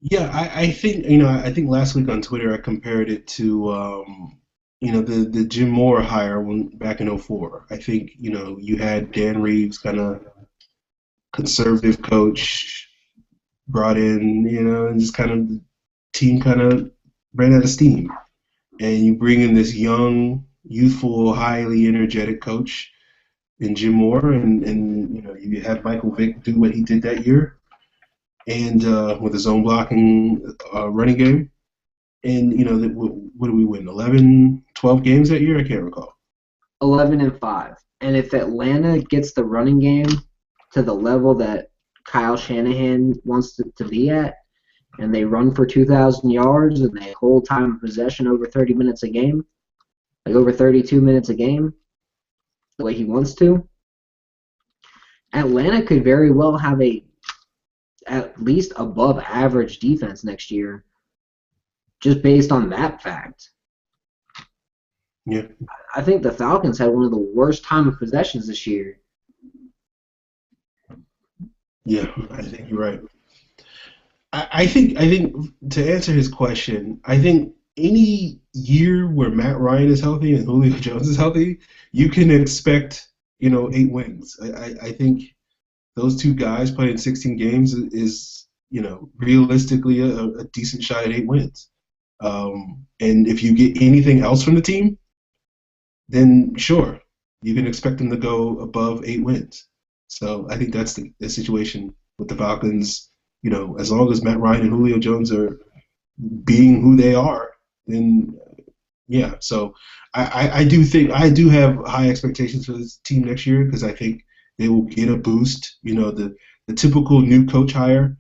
Yeah, I think I think last week on Twitter I compared it to the Jim Moore hire back in '04. I think you had Dan Reeves, kind of conservative coach, brought in and just kind of team kind of ran out of steam, and you bring in this young, youthful, highly energetic coach in Jim Moore, and you have Michael Vick do what he did that year, and with his own blocking running game, and what do we win? 11, 12 games that year? I can't recall. 11-5, and if Atlanta gets the running game to the level that Kyle Shanahan wants to be at, and they run for 2,000 yards, and they hold time of possession over 30 minutes a game, like over 32 minutes a game, the way he wants to, Atlanta could very well have a at least above average defense next year just based on that fact. Yeah. I think the Falcons had one of the worst time of possessions this year. Yeah, I think you're right. I think to answer his question, I think any year where Matt Ryan is healthy and Julio Jones is healthy, you can expect 8 wins. I think those two guys playing 16 games is realistically a decent shot at 8 wins. And if you get anything else from the team, then sure, you can expect them to go above 8 wins. So I think that's the situation with the Falcons. As long as Matt Ryan and Julio Jones are being who they are, then yeah. So I do think I do have high expectations for this team next year because I think they will get a boost. The typical new coach hire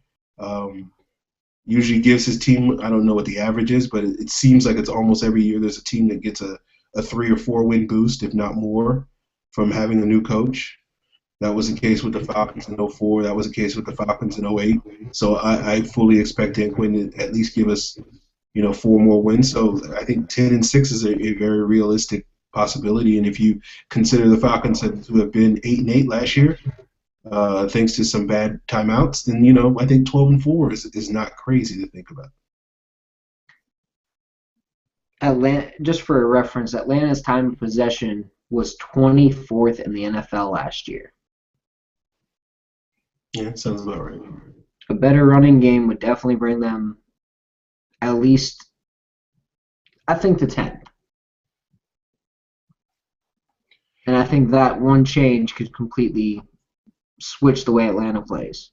usually gives his team, I don't know what the average is, but it seems like it's almost every year there's a team that gets a 3 or 4 win boost, if not more, from having a new coach. That was the case with the Falcons in '04. That was the case with the Falcons in '08. So I fully expect Dan Quinn to at least give us, 4 more wins. So I think 10-6 is a very realistic possibility. And if you consider the Falcons who have been 8-8 last year, thanks to some bad timeouts, then I think 12-4 is not crazy to think about. Atlanta, just for a reference, Atlanta's time of possession was 24th in the NFL last year. Yeah, sounds about right. A better running game would definitely bring them at least, I think, to 10th. And I think that one change could completely switch the way Atlanta plays.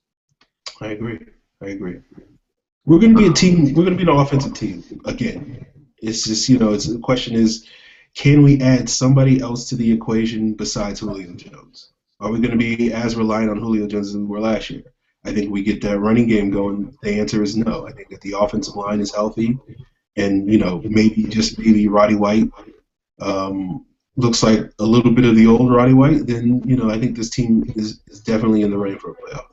I agree. We're going to be a team. We're going to be an offensive team again. It's just, the question is, can we add somebody else to the equation besides Julio Jones? Are we going to be as reliant on Julio Jones as we were last year? I think we get that running game going. The answer is no. I think that the offensive line is healthy, and maybe Roddy White looks like a little bit of the old Roddy White. Then I think this team is definitely in the running for a playoff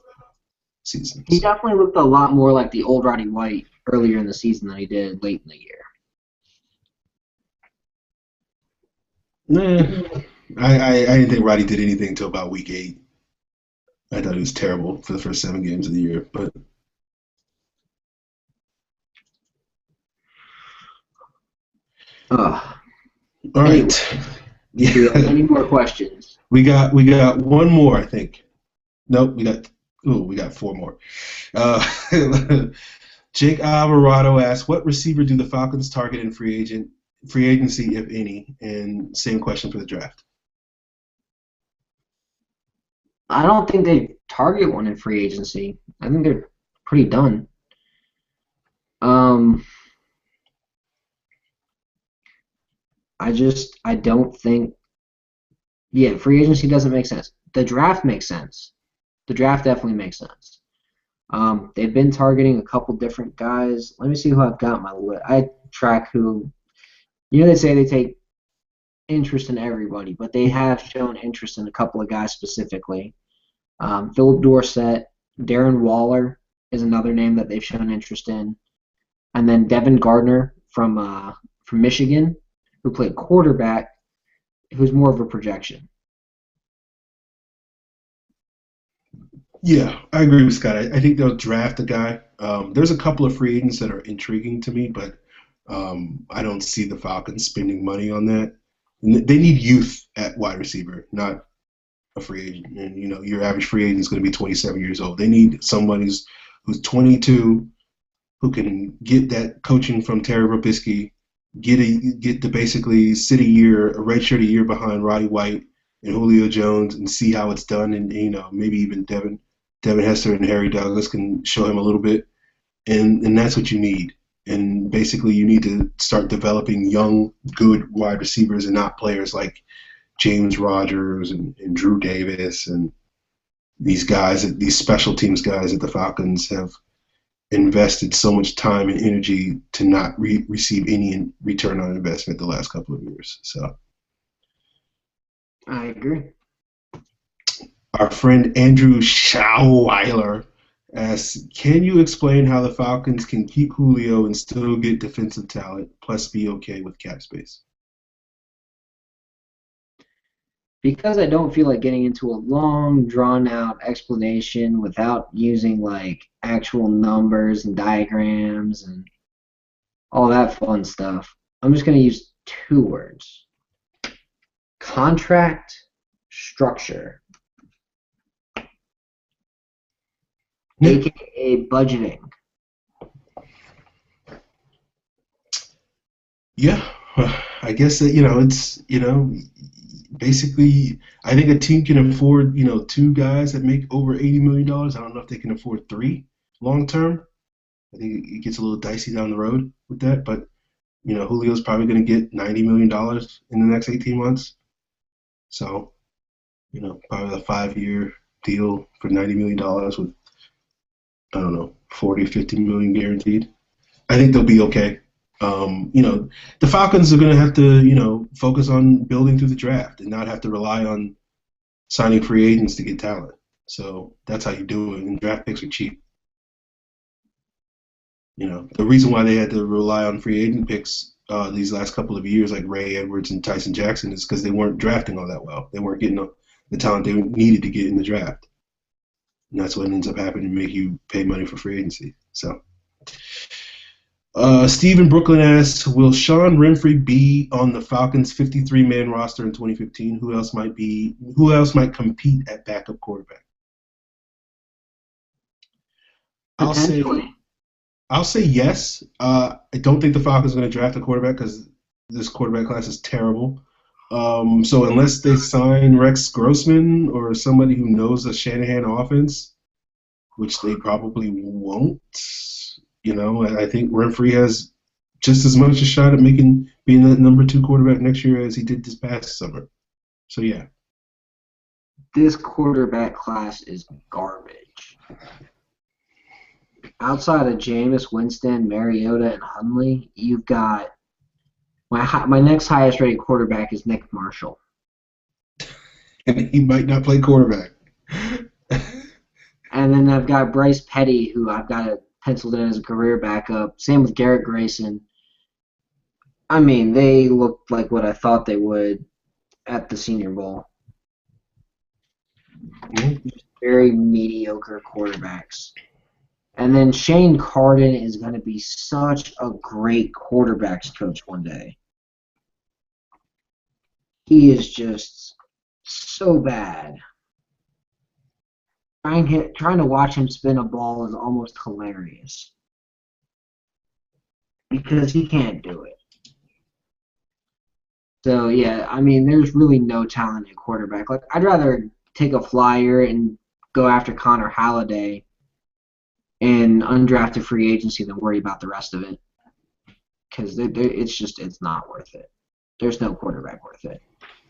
season. He definitely looked a lot more like the old Roddy White earlier in the season than he did late in the year. Nah, I didn't think Roddy did anything until about week 8. I thought he was terrible for the first 7 games of the year, but Ugh. all right. Anyway, do you have any more questions? We got one more, I think. Nope, we got 4 more. Jake Alvarado asks, what receiver do the Falcons target in free agency, if any? And same question for the draft. I don't think they target one in free agency. I think they're pretty done. I don't think. Yeah, free agency doesn't make sense. The draft makes sense. The draft definitely makes sense. They've been targeting a couple different guys. Let me see who I've got on my list. I track who. They say they take interest in everybody, but they have shown interest in a couple of guys specifically. Philip Dorsett, Darren Waller is another name that they've shown interest in, and then Devin Gardner from Michigan, who played quarterback, who's more of a projection. Yeah, I agree with Scott. I think they'll draft a guy. There's a couple of free agents that are intriguing to me, but I don't see the Falcons spending money on that. And they need youth at wide receiver, not a free agent. And your average free agent is going to be 27 years old. They need someone who's 22, who can get that coaching from Terry Robisky, get to basically sit a redshirt a year behind Roddy White and Julio Jones, and see how it's done. And maybe even Devin Hester and Harry Douglas can show him a little bit. And that's what you need. And basically, you need to start developing young, good wide receivers and not players like James Rodgers and Drew Davis and these guys, these special teams guys that the Falcons have invested so much time and energy to not receive any return on investment the last couple of years. So I agree. Our friend Andrew Schauweiler asks, can you explain how the Falcons can keep Julio and still get defensive talent, plus be okay with cap space? Because I don't feel like getting into a long, drawn-out explanation without using like actual numbers and diagrams and all that fun stuff, I'm just going to use two words: contract structure, aka budgeting. Yeah, I guess that it's basically I think a team can afford two guys that make over $80 million. I don't know if they can afford three long term. I think it gets a little dicey down the road with that, but Julio's probably going to get $90 million in the next 18 months. So probably a 5-year deal for $90 million with I don't know 40-50 million guaranteed. I think they'll be okay. The Falcons are going to have to, focus on building through the draft and not have to rely on signing free agents to get talent. So that's how you do it. And draft picks are cheap. The reason why they had to rely on free agent picks these last couple of years, like Ray Edwards and Tyson Jackson, is because they weren't drafting all that well. They weren't getting the talent they needed to get in the draft. And that's what ends up happening to make you pay money for free agency. So. Steve in Brooklyn asks, will Sean Renfree be on the Falcons 53-man roster in 2015? Who else might compete at backup quarterback? I'll say yes. I don't think the Falcons are going to draft a quarterback because this quarterback class is terrible. So unless they sign Rex Grossman or somebody who knows the Shanahan offense, which they probably won't, I think Renfree has just as much a shot at being the number 2 quarterback next year as he did this past summer. So yeah. This quarterback class is garbage. Outside of Jameis Winston, Mariota, and Hundley, you've got my next highest rated quarterback is Nick Marshall. And he might not play quarterback. And then I've got Bryce Petty, who I've got penciled in as a career backup. Same with Garrett Grayson. I mean, they looked like what I thought they would at the Senior Bowl. Mm-hmm. Very mediocre quarterbacks. And then Shane Carden is going to be such a great quarterbacks coach one day. He is just so bad. Trying to watch him spin a ball is almost hilarious. Because he can't do it. So, yeah, I mean, there's really no talent at quarterback. Like, I'd rather take a flyer and go after Connor Halliday in undrafted free agency than worry about the rest of it. Because it's not worth it. There's no quarterback worth it.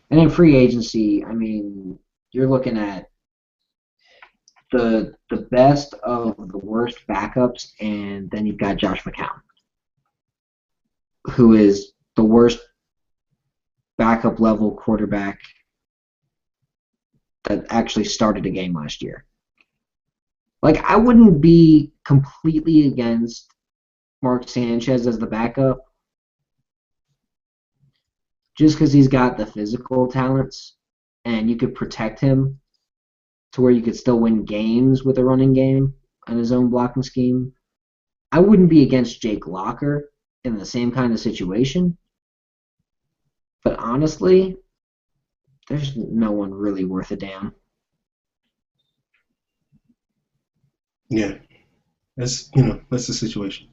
And in free agency, I mean, you're looking at the best of the worst backups, and then you've got Josh McCown, who is the worst backup level quarterback that actually started a game last year. Like, I wouldn't be completely against Mark Sanchez as the backup just because he's got the physical talents and you could protect him to where you could still win games with a running game and his own blocking scheme. I wouldn't be against Jake Locker in the same kind of situation. But honestly, there's no one really worth a damn. Yeah. That's the situation.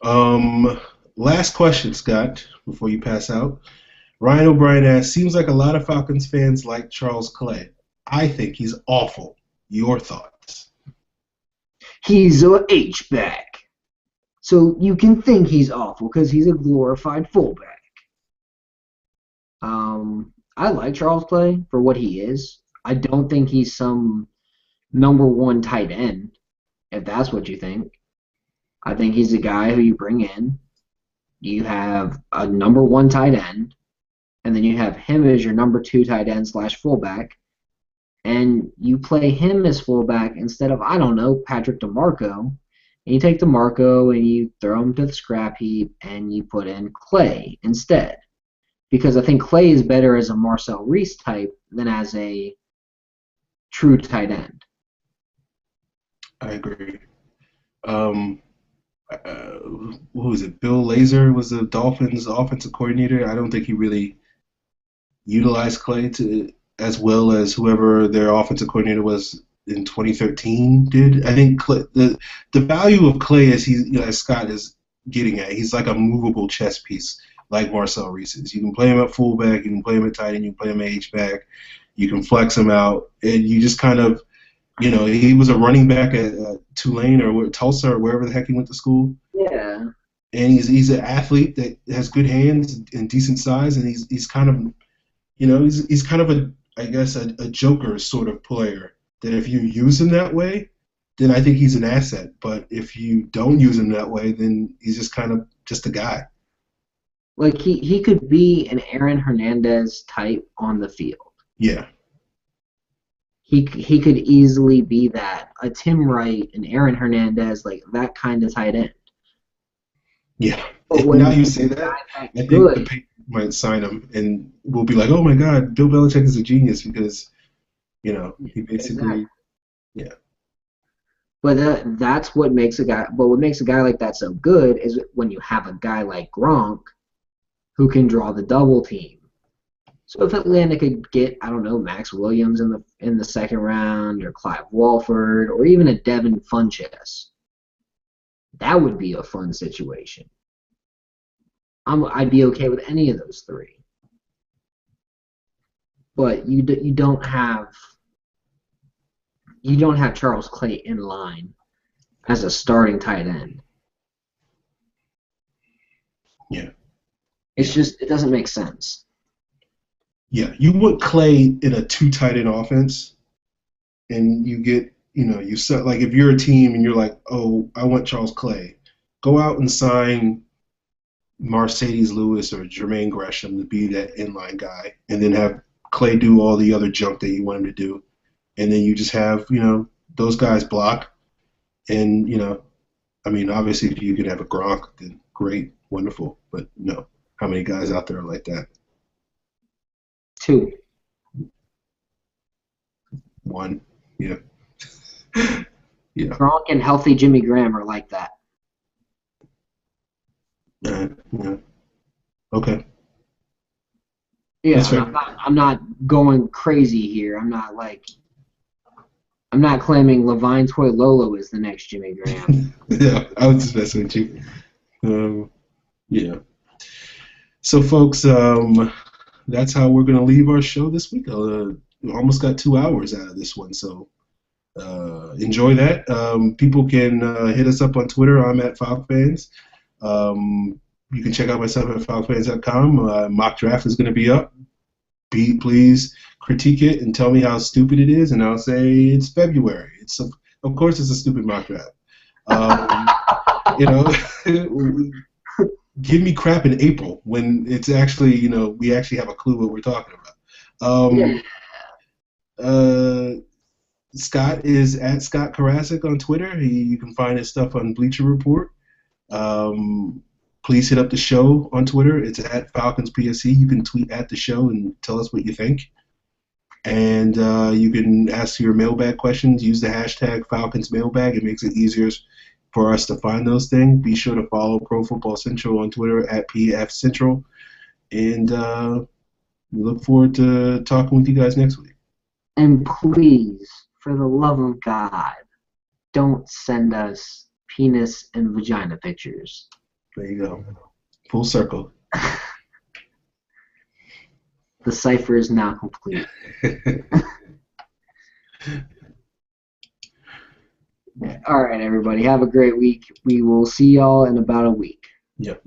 Last question, Scott, before you pass out. Ryan O'Brien asks, seems like a lot of Falcons fans like Charles Clay. I think he's awful. Your thoughts? He's a H-back. So you can think he's awful because he's a glorified fullback. I like Charles Clay for what he is. I don't think he's some number 1 tight end, if that's what you think. I think he's a guy who you bring in. You have a number 1 tight end, and then you have him as your number 2 tight end / fullback. and you play him as fullback instead of, I don't know, Patrick DeMarco. And you take DeMarco and you throw him to the scrap heap and you put in Clay instead. Because I think Clay is better as a Marcel Reese type than as a true tight end. I agree. Who was it? Bill Lazor was the Dolphins' offensive coordinator. I don't think he really utilized Clay to as well as whoever their offensive coordinator was in 2013 did. I think the value of Clay is as Scott is getting at. He's like a movable chess piece, like Marcel Reese is. You can play him at fullback, you can play him at tight end, you can play him at H-back, you can flex him out, and you just kind of, he was a running back at Tulane or Tulsa or wherever the heck he went to school. Yeah. And he's an athlete that has good hands and decent size, and he's kind of, he's kind of a joker sort of player that if you use him that way, then I think he's an asset. But if you don't use him that way, then he's just kind of just a guy. Like he could be an Aaron Hernandez type on the field. Yeah. He could easily be that, a Tim Wright, an Aaron Hernandez, like that kind of tight end. Yeah. Now you say that, I think the Patriots might sign him, and we'll be like, oh my God, Bill Belichick is a genius because, he basically, exactly. Yeah. But that's what makes a guy. But what makes a guy like that so good is when you have a guy like Gronk, who can draw the double team. So if Atlanta could get, I don't know, Max Williams in the second round, or Clive Walford, or even a Devin Funchess, that would be a fun situation. I'd be okay with any of those three. But you don't have Charles Clay in line as a starting tight end. Yeah. It's just, it doesn't make sense. Yeah, you put Clay in a two tight end offense, and you get, you set, like if you're a team and you're like, oh, I want Charles Clay, go out and sign Mercedes Lewis or Jermaine Gresham to be that inline guy, and then have Clay do all the other junk that you want him to do, and then you just have, those guys block, and obviously if you could have a Gronk, then great, wonderful, but no, how many guys out there are like that? 2. 1, yeah. Yeah. Gronk and healthy Jimmy Graham are like that. Yeah. Okay. Yeah, I'm not going crazy here. I'm not claiming Levine Toilolo is the next Jimmy Graham. Yeah, I was just messing with you. Yeah. So, folks, that's how we're going to leave our show this week. We almost got 2 hours out of this one, so enjoy that. People can hit us up on Twitter. I'm at FalcFans. You can check out myself at FalcFans.com. Mock draft is going to be up. Please critique it and tell me how stupid it is, and I'll say it's February. Of course it's a stupid mock draft. Give me crap in April when it's actually, we actually have a clue what we're talking about. Scott is at Scott Karasik on Twitter. You can find his stuff on Bleacher Report. Please hit up the show on Twitter. It's at Falcons PSC. You can tweet at the show and tell us what you think. And you can ask your mailbag questions. Use the hashtag Falcons Mailbag. It makes it easier for us to find those things. Be sure to follow Pro Football Central on Twitter at PF Central. And we look forward to talking with you guys next week. And please, for the love of God, don't send us penis and vagina pictures. There you go. Full circle. The cipher is now complete. All right, everybody. Have a great week. We will see y'all in about a week. Yep.